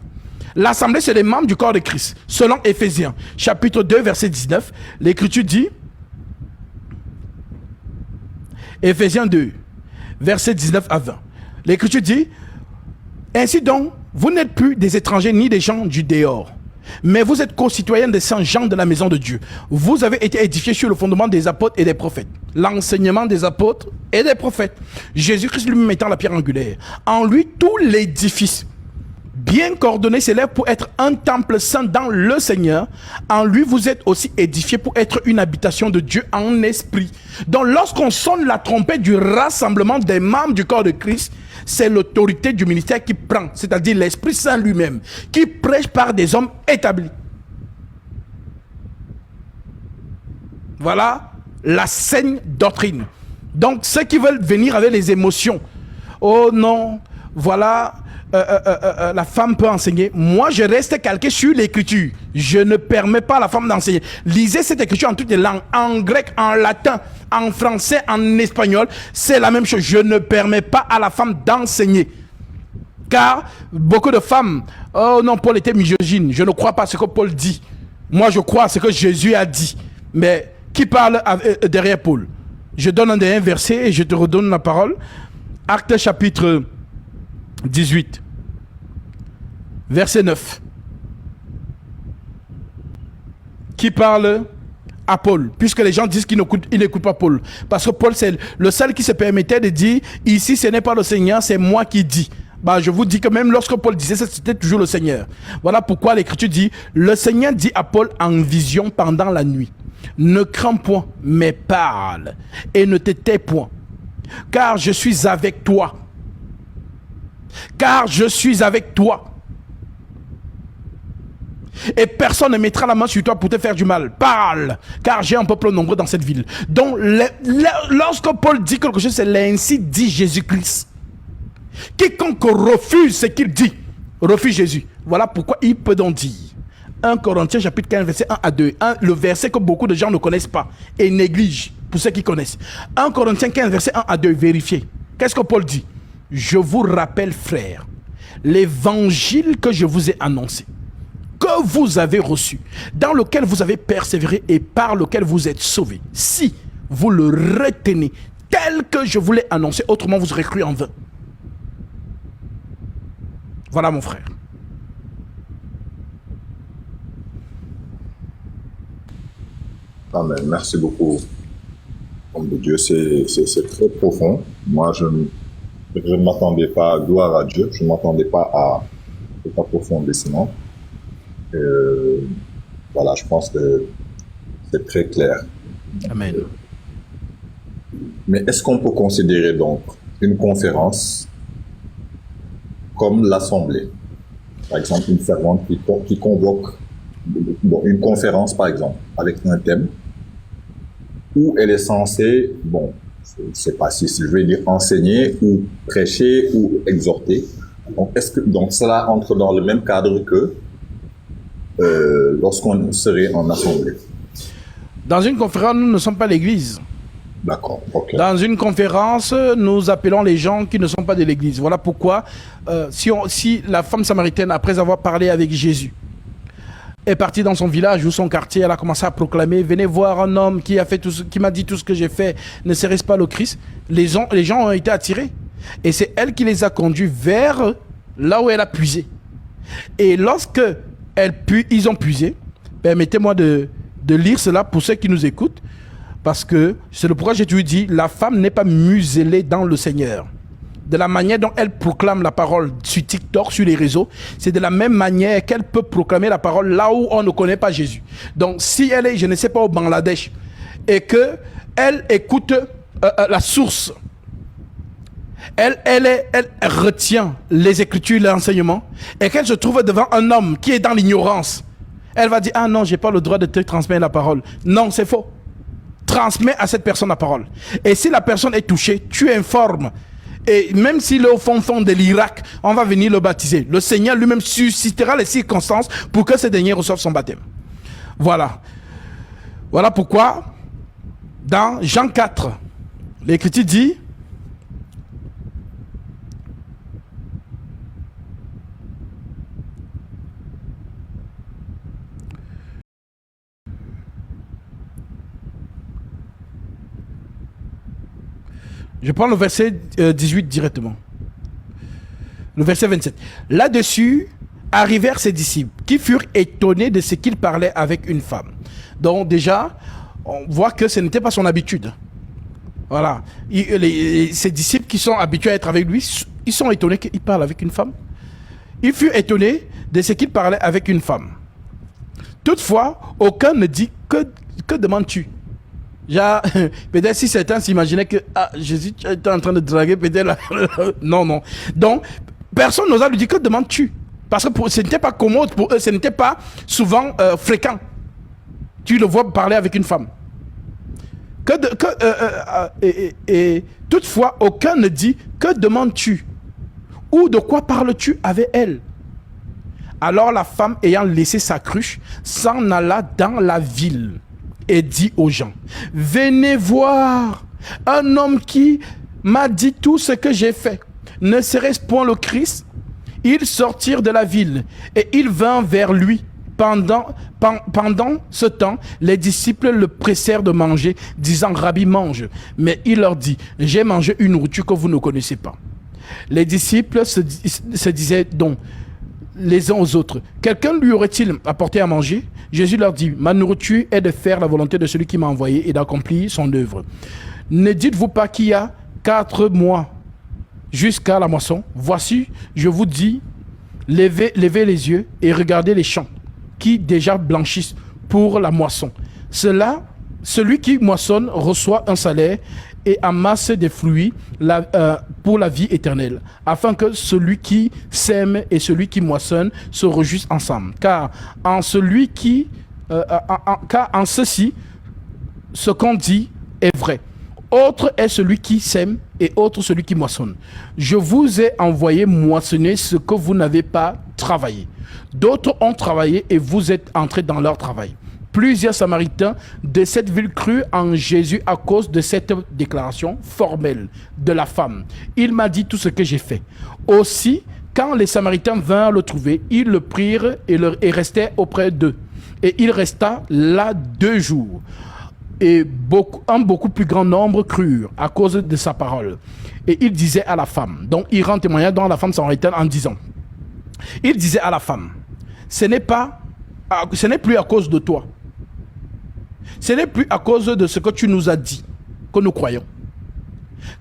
L'assemblée, c'est les membres du corps de Christ. Selon Éphésiens, chapitre 2, verset 19, l'Écriture dit, Éphésiens 2, verset 19 à 20, l'Écriture dit, ainsi donc, vous n'êtes plus des étrangers ni des gens du dehors, mais vous êtes concitoyens des saints gens de la maison de Dieu. Vous avez été édifiés sur le fondement des apôtres et des prophètes. L'enseignement des apôtres et des prophètes. Jésus-Christ lui-même étant la pierre angulaire. En lui, tout l'édifice bien coordonné s'élève pour être un temple saint dans le Seigneur. En lui, vous êtes aussi édifiés pour être une habitation de Dieu en esprit. Donc, lorsqu'on sonne la trompette du rassemblement des membres du corps de Christ, c'est l'autorité du ministère qui prend, c'est-à-dire l'Esprit Saint lui-même, qui prêche par des hommes établis. Voilà la saine doctrine. Donc, ceux qui veulent venir avec les émotions, oh non, voilà, la femme peut enseigner. Moi, je reste calqué sur l'écriture. Je ne permets pas à la femme d'enseigner. Lisez cette écriture en toutes les langues, en grec, en latin, en français, en espagnol. C'est la même chose. Je ne permets pas à la femme d'enseigner. Car beaucoup de femmes, oh non, Paul était misogyne. Je ne crois pas ce que Paul dit. Moi, je crois ce que Jésus a dit. Mais qui parle derrière Paul? Je donne un dernier verset et je te redonne la parole. Actes chapitre 18, verset 9. Qui parle à Paul, puisque les gens disent qu'ils n'écoutent pas Paul. Parce que Paul, c'est le seul qui se permettait de dire, ici ce n'est pas le Seigneur, c'est moi qui dis. Bah, je vous dis que même lorsque Paul disait ça, c'était toujours le Seigneur. Voilà pourquoi l'Écriture dit, le Seigneur dit à Paul en vision pendant la nuit, ne crains point, mais parle, et ne te tais point, car je suis avec toi. Car je suis avec toi. Et personne ne mettra la main sur toi pour te faire du mal. Parle, car j'ai un peuple nombreux dans cette ville. Donc, lorsque Paul dit quelque chose, c'est l'ainsi dit Jésus-Christ. Quiconque refuse ce qu'il dit, refuse Jésus. Voilà pourquoi il peut donc dire. 1 Corinthiens chapitre 15, verset 1 à 2. Le verset que beaucoup de gens ne connaissent pas et négligent pour ceux qui connaissent. 1 Corinthiens 15, verset 1 à 2, vérifiez. Qu'est-ce que Paul dit? Je vous rappelle, frères, l'évangile que je vous ai annoncé, que vous avez reçu, dans lequel vous avez persévéré et par lequel vous êtes sauvés. Si vous le retenez tel que je vous l'ai annoncé, autrement vous aurez cru en vain. Voilà mon frère. Amen. Merci beaucoup, homme de Dieu. C'est très profond. Moi, je ne m'attendais pas, gloire à Dieu, je ne m'attendais pas à cet approfondissement. Voilà, je pense que c'est très clair. Amen. Mais est-ce qu'on peut considérer donc une conférence comme l'assemblée? Par exemple, une servante qui convoque une conférence, par exemple, avec un thème, où elle est censée, bon, je ne sais pas si je vais dire enseigner ou prêcher ou exhorter. Donc, donc cela entre dans le même cadre que lorsqu'on serait en assemblée? Dans une conférence, nous ne sommes pas l'église. D'accord, ok. Dans une conférence, nous appelons les gens qui ne sont pas de l'église. Voilà pourquoi, si la femme samaritaine, après avoir parlé avec Jésus, est partie dans son village ou son quartier, elle a commencé à proclamer, venez voir un homme qui m'a dit tout ce que j'ai fait, ne serait-ce pas le Christ? Les gens ont été attirés. Et c'est elle qui les a conduits vers là où elle a puisé. Et lorsque ils ont puisé, permettez-moi de lire cela pour ceux qui nous écoutent, parce que c'est le pourquoi j'ai toujours dit, la femme n'est pas muselée dans le Seigneur. de la manière dont elle proclame la parole sur TikTok, sur les réseaux, c'est de la même manière qu'elle peut proclamer la parole là où on ne connaît pas Jésus. Donc, si elle est, je ne sais pas, au Bangladesh, et que elle écoute la source, elle retient les Écritures, l'enseignement, et qu'elle se trouve devant un homme qui est dans l'ignorance, elle va dire, ah non, j'ai pas le droit de te transmettre la parole. Non, c'est faux. Transmets à cette personne la parole. Et si la personne est touchée, tu informes. Et même s'il est au fond de l'Irak, on va venir le baptiser. Le Seigneur lui-même suscitera les circonstances pour que ce dernier reçoive son baptême. Voilà. Voilà pourquoi, dans Jean 4, l'Écriture dit, je prends le verset 18 directement. Le verset 27. Là-dessus, arrivèrent ses disciples, qui furent étonnés de ce qu'il parlait avec une femme. Donc déjà, on voit que ce n'était pas son habitude. Voilà. Ses disciples qui sont habitués à être avec lui, ils sont étonnés qu'il parle avec une femme. Ils furent étonnés de ce qu'il parlait avec une femme. Toutefois, aucun ne dit, que demandes-tu? Peut-être si certains s'imaginaient que Jésus était en train de draguer, peut-être non. Donc, personne n'osa lui dire, que demandes-tu? Parce que ce n'était pas commode pour eux, ce n'était pas souvent fréquent. Tu le vois parler avec une femme. Toutefois, aucun ne dit, que demandes-tu? Ou de quoi parles-tu avec elle? Alors la femme, ayant laissé sa cruche, s'en alla dans la ville et dit aux gens, venez voir un homme qui m'a dit tout ce que j'ai fait. Ne serait-ce point le Christ? Ils sortirent de la ville et ils vinrent vers lui. Pendant ce temps, les disciples le pressèrent de manger, disant, Rabbi, mange. Mais il leur dit, j'ai mangé une nourriture que vous ne connaissez pas. Les disciples se disaient donc les uns aux autres, quelqu'un lui aurait-il apporté à manger? Jésus leur dit, ma nourriture est de faire la volonté de celui qui m'a envoyé et d'accomplir son œuvre. Ne dites-vous pas qu'il y a 4 mois jusqu'à la moisson? Voici, je vous dis, levez les yeux et regardez les champs qui déjà blanchissent pour la moisson. Celui qui moissonne reçoit un salaire et amasse des fruits pour la vie éternelle, afin que celui qui sème et celui qui moissonne se réjouissent ensemble. Car en ceci, ce qu'on dit est vrai. Autre est celui qui sème et autre celui qui moissonne. Je vous ai envoyé moissonner ce que vous n'avez pas travaillé. D'autres ont travaillé et vous êtes entrés dans leur travail. Plusieurs Samaritains de cette ville crurent en Jésus à cause de cette déclaration formelle de la femme. Il m'a dit tout ce que j'ai fait. Aussi, quand les Samaritains vinrent le trouver, ils le prirent et restaient auprès d'eux. Et il resta là 2 jours. Et un beaucoup plus grand nombre crurent à cause de sa parole. Et il disait à la femme, donc il rend témoignage dans la femme samaritaine en disant, il disait à la femme, ce n'est plus à cause de toi. Ce n'est plus à cause de ce que tu nous as dit que nous croyons.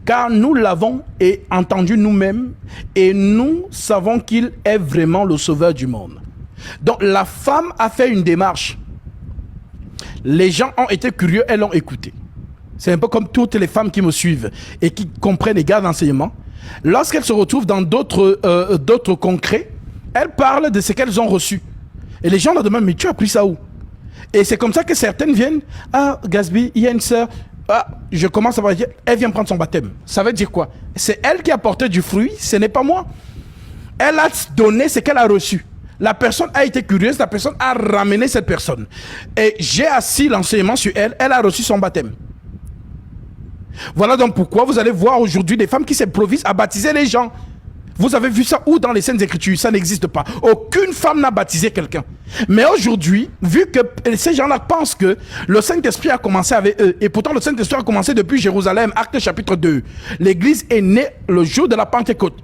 Car nous l'avons entendu nous-mêmes et nous savons qu'il est vraiment le sauveur du monde. Donc la femme a fait une démarche. Les gens ont été curieux, elles l'ont écouté. C'est un peu comme toutes les femmes qui me suivent et qui comprennent et gardent l'enseignement. Lorsqu'elles se retrouvent dans d'autres concrets, elles parlent de ce qu'elles ont reçu. Et les gens leur demandent, mais tu as pris ça où? Et c'est comme ça que certaines viennent, ah, Gasby, il y a une sœur, ah, je commence à dire, elle vient prendre son baptême. Ça veut dire quoi? C'est elle qui a porté du fruit, ce n'est pas moi. Elle a donné ce qu'elle a reçu. La personne a été curieuse, la personne a ramené cette personne. Et j'ai assis l'enseignement sur elle, elle a reçu son baptême. Voilà donc pourquoi vous allez voir aujourd'hui des femmes qui s'improvisent à baptiser les gens. Vous avez vu ça où dans les Saintes Écritures? Ça n'existe pas. Aucune femme n'a baptisé quelqu'un. Mais aujourd'hui, vu que ces gens-là pensent que le Saint-Esprit a commencé avec eux, et pourtant le Saint-Esprit a commencé depuis Jérusalem, Actes chapitre 2. L'église est née le jour de la Pentecôte.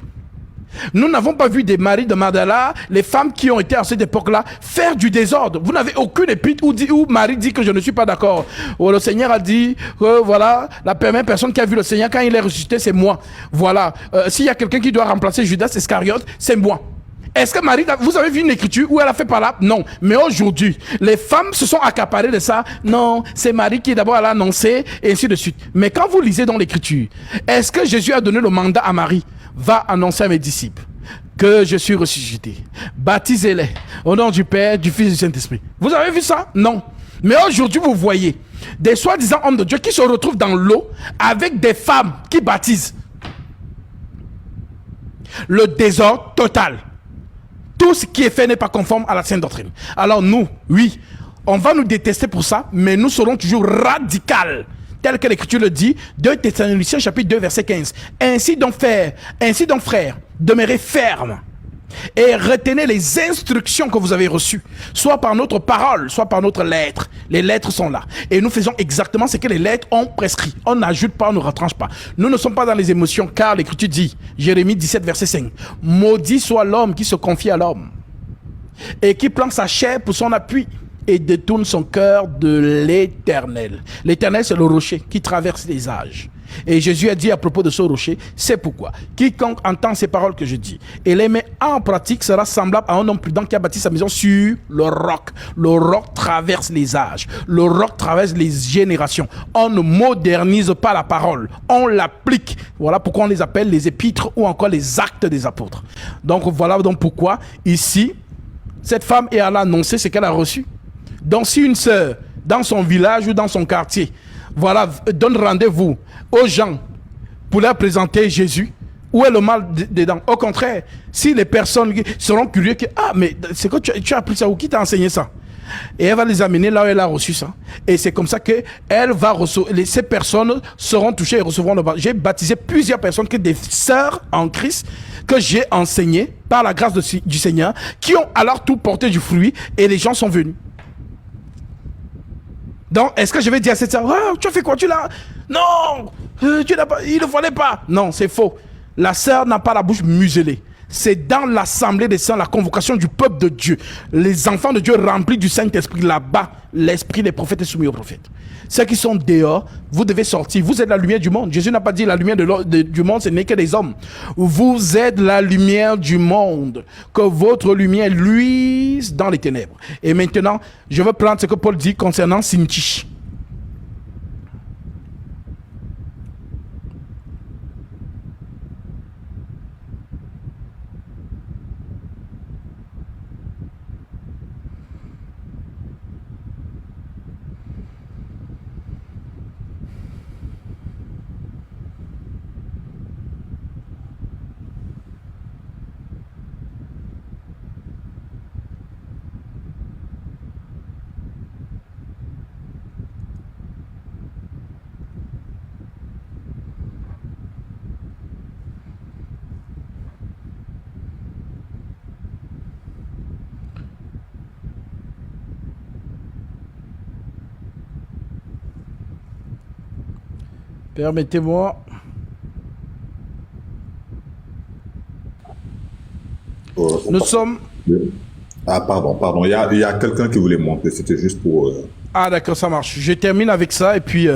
Nous n'avons pas vu des maris de Magdala, les femmes qui ont été à cette époque-là, faire du désordre. Vous n'avez aucune épître où Marie dit que je ne suis pas d'accord. Le Seigneur a dit, voilà, la première personne qui a vu le Seigneur quand il est ressuscité, c'est moi. Voilà, s'il y a quelqu'un qui doit remplacer Judas Iscariote, c'est moi. Est-ce que Marie, vous avez vu une écriture où elle a fait par là? Non. Mais aujourd'hui, les femmes se sont accaparées de ça. Non, c'est Marie qui d'abord l'a annoncé, et ainsi de suite. Mais quand vous lisez dans l'écriture, est-ce que Jésus a donné le mandat à Marie? Va annoncer à mes disciples que je suis ressuscité. Baptisez-les au nom du Père, du Fils et du Saint-Esprit. Vous avez vu ça? Non. Mais aujourd'hui, vous voyez des soi-disant hommes de Dieu qui se retrouvent dans l'eau avec des femmes qui baptisent. Le désordre total. Tout ce qui est fait n'est pas conforme à la sainte doctrine. Alors nous, oui, on va nous détester pour ça, mais nous serons toujours radicaux, tel que l'Écriture le dit, 2 Thessaloniciens chapitre 2 verset 15. Ainsi donc frères, demeurez fermes et retenez les instructions que vous avez reçues, soit par notre parole, soit par notre lettre. Les lettres sont là. Et nous faisons exactement ce que les lettres ont prescrit. On n'ajoute pas, on ne retranche pas. Nous ne sommes pas dans les émotions, car l'Écriture dit, Jérémie 17 verset 5, maudit soit l'homme qui se confie à l'homme et qui prend sa chair pour son appui et détourne son cœur de l'Éternel. L'Éternel, c'est le rocher qui traverse les âges. Et Jésus a dit à propos de ce rocher, c'est pourquoi quiconque entend ces paroles que je dis et les met en pratique sera semblable à un homme prudent qui a bâti sa maison sur le roc. Le roc traverse les âges, le roc traverse les générations. On ne modernise pas la parole, on l'applique. Voilà pourquoi on les appelle les épîtres ou encore les actes des apôtres. Donc voilà donc pourquoi ici cette femme est allée annoncer ce qu'elle a reçu. Donc si une sœur dans son village ou dans son quartier, voilà, donne rendez-vous aux gens pour leur présenter Jésus, où est le mal dedans? Au contraire, si les personnes seront curieuses, mais c'est que tu as appris ça ou qui t'a enseigné ça? Et elle va les amener là où elle a reçu ça. Et c'est comme ça que elle va recevoir, ces personnes seront touchées et recevront le baptême. J'ai baptisé plusieurs personnes, que des sœurs en Christ, que j'ai enseignées par la grâce du Seigneur, qui ont alors tout porté du fruit et les gens sont venus. Donc, est-ce que je vais dire à cette sœur, tu as fait quoi? Tu l'as... Non, tu n'as pas... il ne fallait pas. Non, c'est faux. La sœur n'a pas la bouche muselée. C'est dans l'assemblée des saints, la convocation du peuple de Dieu. Les enfants de Dieu remplis du Saint-Esprit, là-bas, l'esprit des prophètes est soumis aux prophètes. Ceux qui sont dehors, vous devez sortir. Vous êtes la lumière du monde. Jésus n'a pas dit la lumière du monde, ce n'est que des hommes. Vous êtes la lumière du monde. Que votre lumière luise dans les ténèbres. Et maintenant, je veux prendre ce que Paul dit concernant Syntyche. Permettez-moi. Nous sommes... Ah, pardon. Il y a quelqu'un qui voulait monter. C'était juste pour... Ah, d'accord, ça marche. Je termine avec ça. Et puis,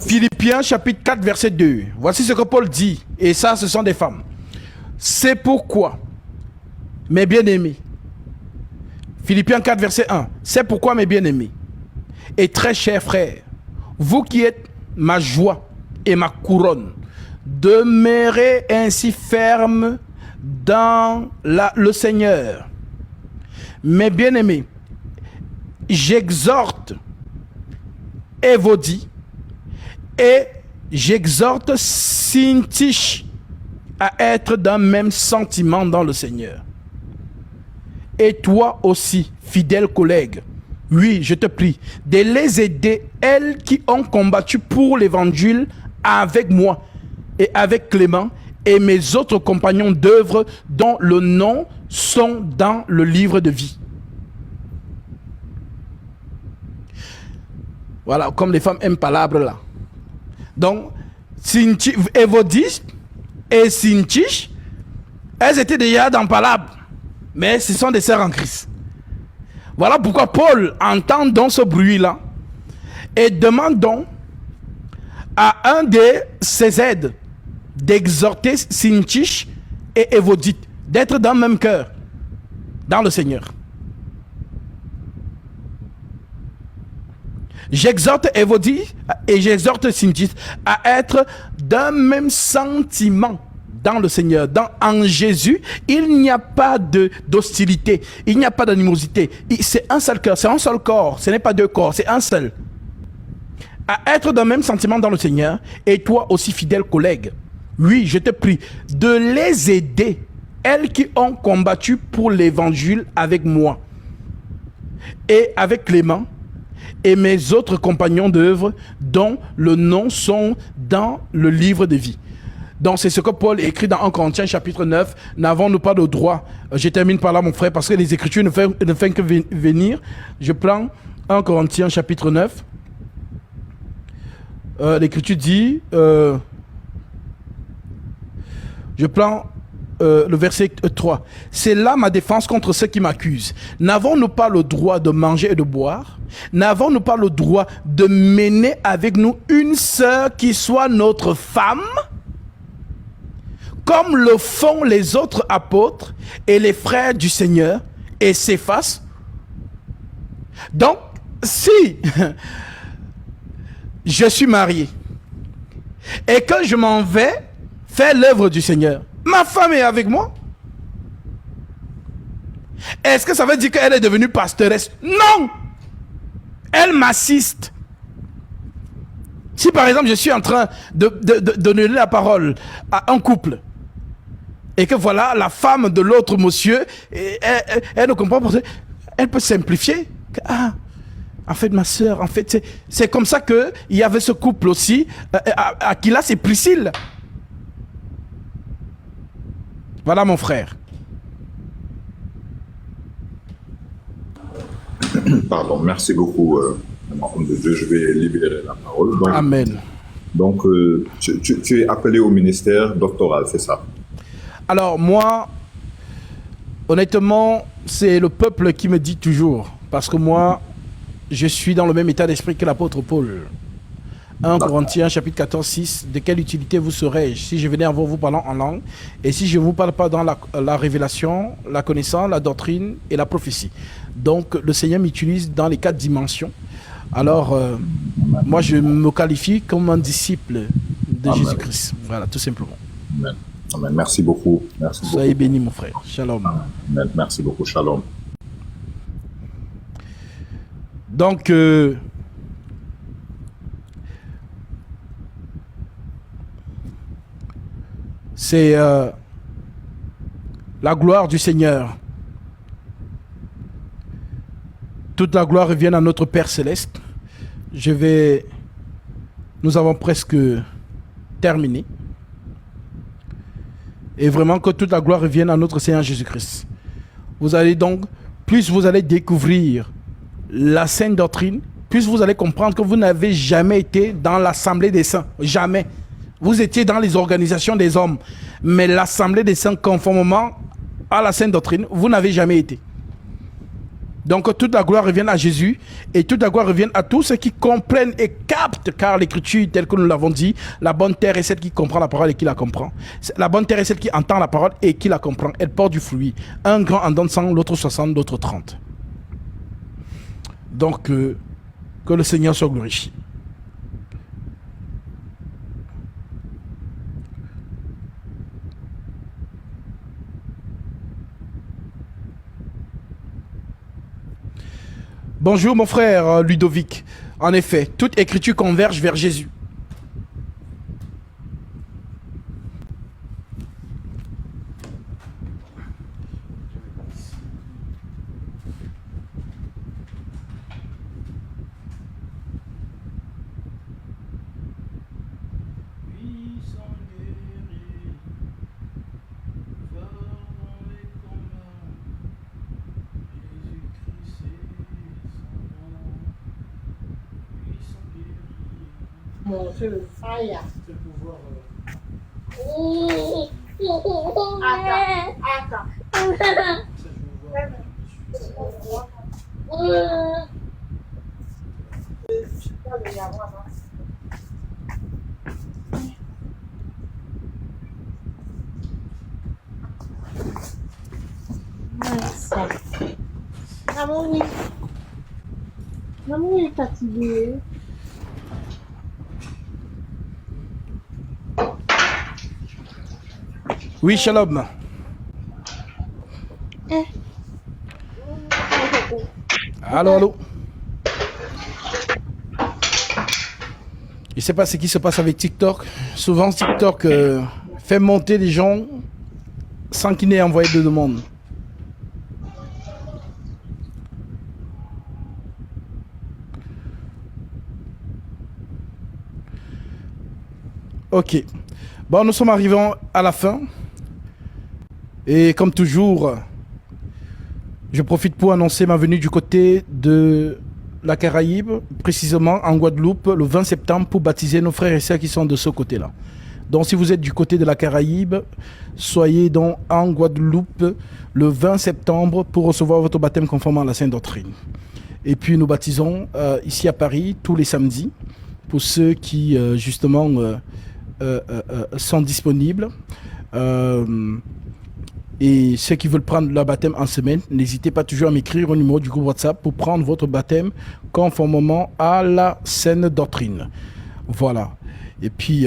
Philippiens, chapitre 4, verset 2. Voici ce que Paul dit. Et ça, ce sont des femmes. C'est pourquoi, mes bien-aimés, Philippiens 4, verset 1. C'est pourquoi, mes bien-aimés, et très chers frères, vous qui êtes ma joie et ma couronne, demeurez ainsi fermes dans le Seigneur. Mes bien-aimés, j'exhorte Évodie et j'exhorte Syntyche à être d'un même sentiment dans le Seigneur. Et toi aussi, fidèle collègue, oui, je te prie, de les aider, elles qui ont combattu pour l'évangile avec moi et avec Clément et mes autres compagnons d'œuvre dont le nom sont dans le livre de vie. Voilà, comme les femmes aiment palabre là. Donc, Évodie et Syntyche, Elles étaient déjà dans Palabre, mais ce sont des sœurs en Christ. Voilà pourquoi Paul entend donc ce bruit-là et demande donc à un de ses aides d'exhorter Syntyche et Évodite, d'être dans le même cœur, dans le Seigneur. J'exhorte Évodite et j'exhorte Syntyche à être d'un même sentiment dans le Seigneur. En Jésus, il n'y a pas d'hostilité, il n'y a pas d'animosité. C'est un seul cœur, c'est un seul corps, ce n'est pas deux corps, c'est un seul. À être d'un même sentiment dans le Seigneur, et toi aussi fidèle collègue, oui, je te prie de les aider, elles qui ont combattu pour l'évangile avec moi et avec Clément et mes autres compagnons d'œuvre dont le nom sont dans le livre de vie. Donc c'est ce que Paul écrit dans 1 Corinthiens chapitre 9. N'avons-nous pas le droit, je termine par là mon frère, parce que les Écritures ne font que venir. Je prends 1 Corinthiens chapitre 9. L'Écriture dit, je prends le verset 3. C'est là ma défense contre ceux qui m'accusent. N'avons-nous pas le droit de manger et de boire? N'avons-nous pas le droit de mener avec nous une sœur qui soit notre femme, comme le font les autres apôtres et les frères du Seigneur et Céphas? Donc, si je suis marié et que je m'en vais faire l'œuvre du Seigneur, ma femme est avec moi. Est-ce que ça veut dire qu'elle est devenue pastoresse? Non! Elle m'assiste. Si par exemple je suis en train de donner la parole à un couple et que voilà la femme de l'autre monsieur, elle ne comprend pas, elle peut simplifier. Ah, en fait ma soeur, en fait c'est comme ça qu'il y avait ce couple aussi, Aquilas et Priscille. Voilà mon frère. Pardon, merci beaucoup, homme de Dieu. Je vais libérer la parole. Donc, Amen. Donc, tu es appelé au ministère doctoral, c'est ça? Alors moi, honnêtement, c'est le peuple qui me dit toujours. Parce que moi, je suis dans le même état d'esprit que l'apôtre Paul. 1 Corinthiens chapitre 14, 6. De quelle utilité vous serais-je si je venais en vous parlant en langue et si je ne vous parle pas dans la révélation, la connaissance, la doctrine et la prophétie? Donc le Seigneur m'utilise dans les 4 dimensions. Alors moi je me qualifie comme un disciple de Jésus-Christ. Voilà, tout simplement. Amen. Amen. Merci beaucoup. Merci Soyez beaucoup. bénis mon frère. Shalom. Amen. Merci beaucoup. Shalom. Donc c'est la gloire du Seigneur. Toute la gloire revient à notre Père Céleste. Nous avons presque terminé. Et vraiment que toute la gloire revienne à notre Seigneur Jésus-Christ. Vous allez donc, plus vous allez découvrir la sainte doctrine, plus vous allez comprendre que vous n'avez jamais été dans l'assemblée des saints. Jamais. Vous étiez dans les organisations des hommes. Mais l'assemblée des saints, conformément à la sainte doctrine, vous n'avez jamais été. Donc toute la gloire revient à Jésus et toute la gloire revient à tous ceux qui comprennent et captent, car l'écriture, telle que nous l'avons dit, la bonne terre est celle qui comprend la parole et qui la comprend. La bonne terre est celle qui entend la parole et qui la comprend. Elle porte du fruit. Un grand en donne 100, l'autre 60, l'autre 30. Donc que le Seigneur soit glorifié. Bonjour mon frère Ludovic. En effet, toute écriture converge vers Jésus. Mon Dieu, fire. Oh. Maman est fatiguée. Oui, shalom. Allô, allô. Je ne sais pas ce qui se passe avec TikTok. Souvent, TikTok fait monter les gens sans qu'il n'ait envoyé de demande. Ok. Bon, nous sommes arrivés à la fin. Et comme toujours, je profite pour annoncer ma venue du côté de la Caraïbe, précisément en Guadeloupe, le 20 septembre, pour baptiser nos frères et sœurs qui sont de ce côté-là. Donc, si vous êtes du côté de la Caraïbe, soyez donc en Guadeloupe le 20 septembre pour recevoir votre baptême conformément à la Sainte Doctrine. Et puis, nous baptisons ici à Paris tous les samedis pour ceux qui, justement, sont disponibles. Et ceux qui veulent prendre leur baptême en semaine, n'hésitez pas toujours à m'écrire au numéro du groupe WhatsApp pour prendre votre baptême conformément à la Sainte Doctrine. Voilà. Et puis,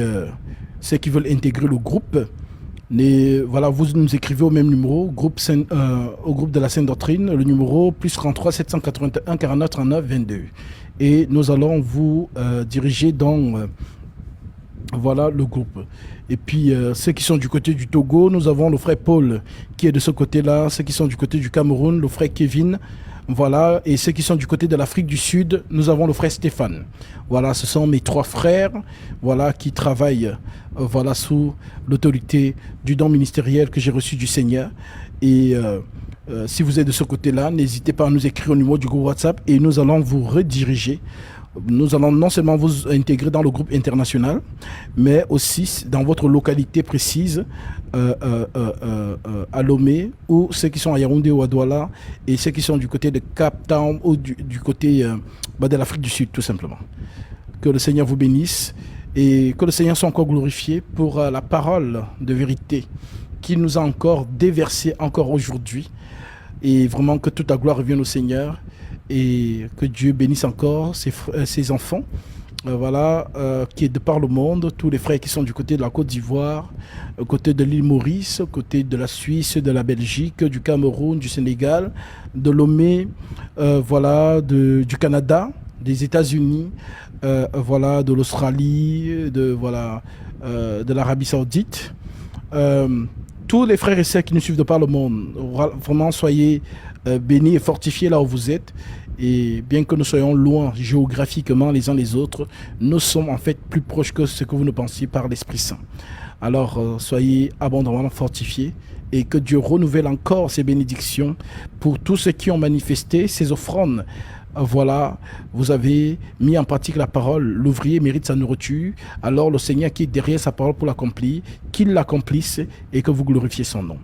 ceux qui veulent intégrer le groupe, voilà, vous nous écrivez au même numéro, au groupe de la Sainte Doctrine, le numéro plus 33 781 49 39 22. Et nous allons vous diriger dans voilà le groupe. Et puis, ceux qui sont du côté du Togo, nous avons le frère Paul qui est de ce côté-là. Ceux qui sont du côté du Cameroun, le frère Kevin. Voilà. Et ceux qui sont du côté de l'Afrique du Sud, nous avons le frère Stéphane. Voilà, ce sont mes trois frères, voilà, qui travaillent voilà, sous l'autorité du don ministériel que j'ai reçu du Seigneur. Et si vous êtes de ce côté-là, n'hésitez pas à nous écrire au numéro du groupe WhatsApp et nous allons vous rediriger. Nous allons non seulement vous intégrer dans le groupe international, mais aussi dans votre localité précise, à Lomé, ou ceux qui sont à Yaoundé ou à Douala, et ceux qui sont du côté de Cap Town ou du côté de l'Afrique du Sud, tout simplement. Que le Seigneur vous bénisse et que le Seigneur soit encore glorifié pour la parole de vérité qu'il nous a encore déversée encore aujourd'hui. Et vraiment que toute la gloire revienne au Seigneur. Et que Dieu bénisse encore ses enfants, voilà, qui est de par le monde, tous les frères qui sont du côté de la Côte d'Ivoire, au côté de l'île Maurice, au côté de la Suisse, de la Belgique, du Cameroun, du Sénégal, de Lomé, voilà, du Canada, des États-Unis, voilà, de l'Australie, voilà, de l'Arabie Saoudite. Tous les frères et sœurs qui nous suivent de par le monde, vraiment soyez bénis et fortifiés là où vous êtes. Et bien que nous soyons loin géographiquement les uns les autres, nous sommes en fait plus proches que ce que vous ne pensiez par l'Esprit Saint. Alors soyez abondamment fortifiés et que Dieu renouvelle encore ses bénédictions pour tous ceux qui ont manifesté ces offrandes. Voilà, vous avez mis en pratique la parole, l'ouvrier mérite sa nourriture, alors le Seigneur qui est derrière sa parole pour l'accomplir, qu'il l'accomplisse et que vous glorifiez son nom.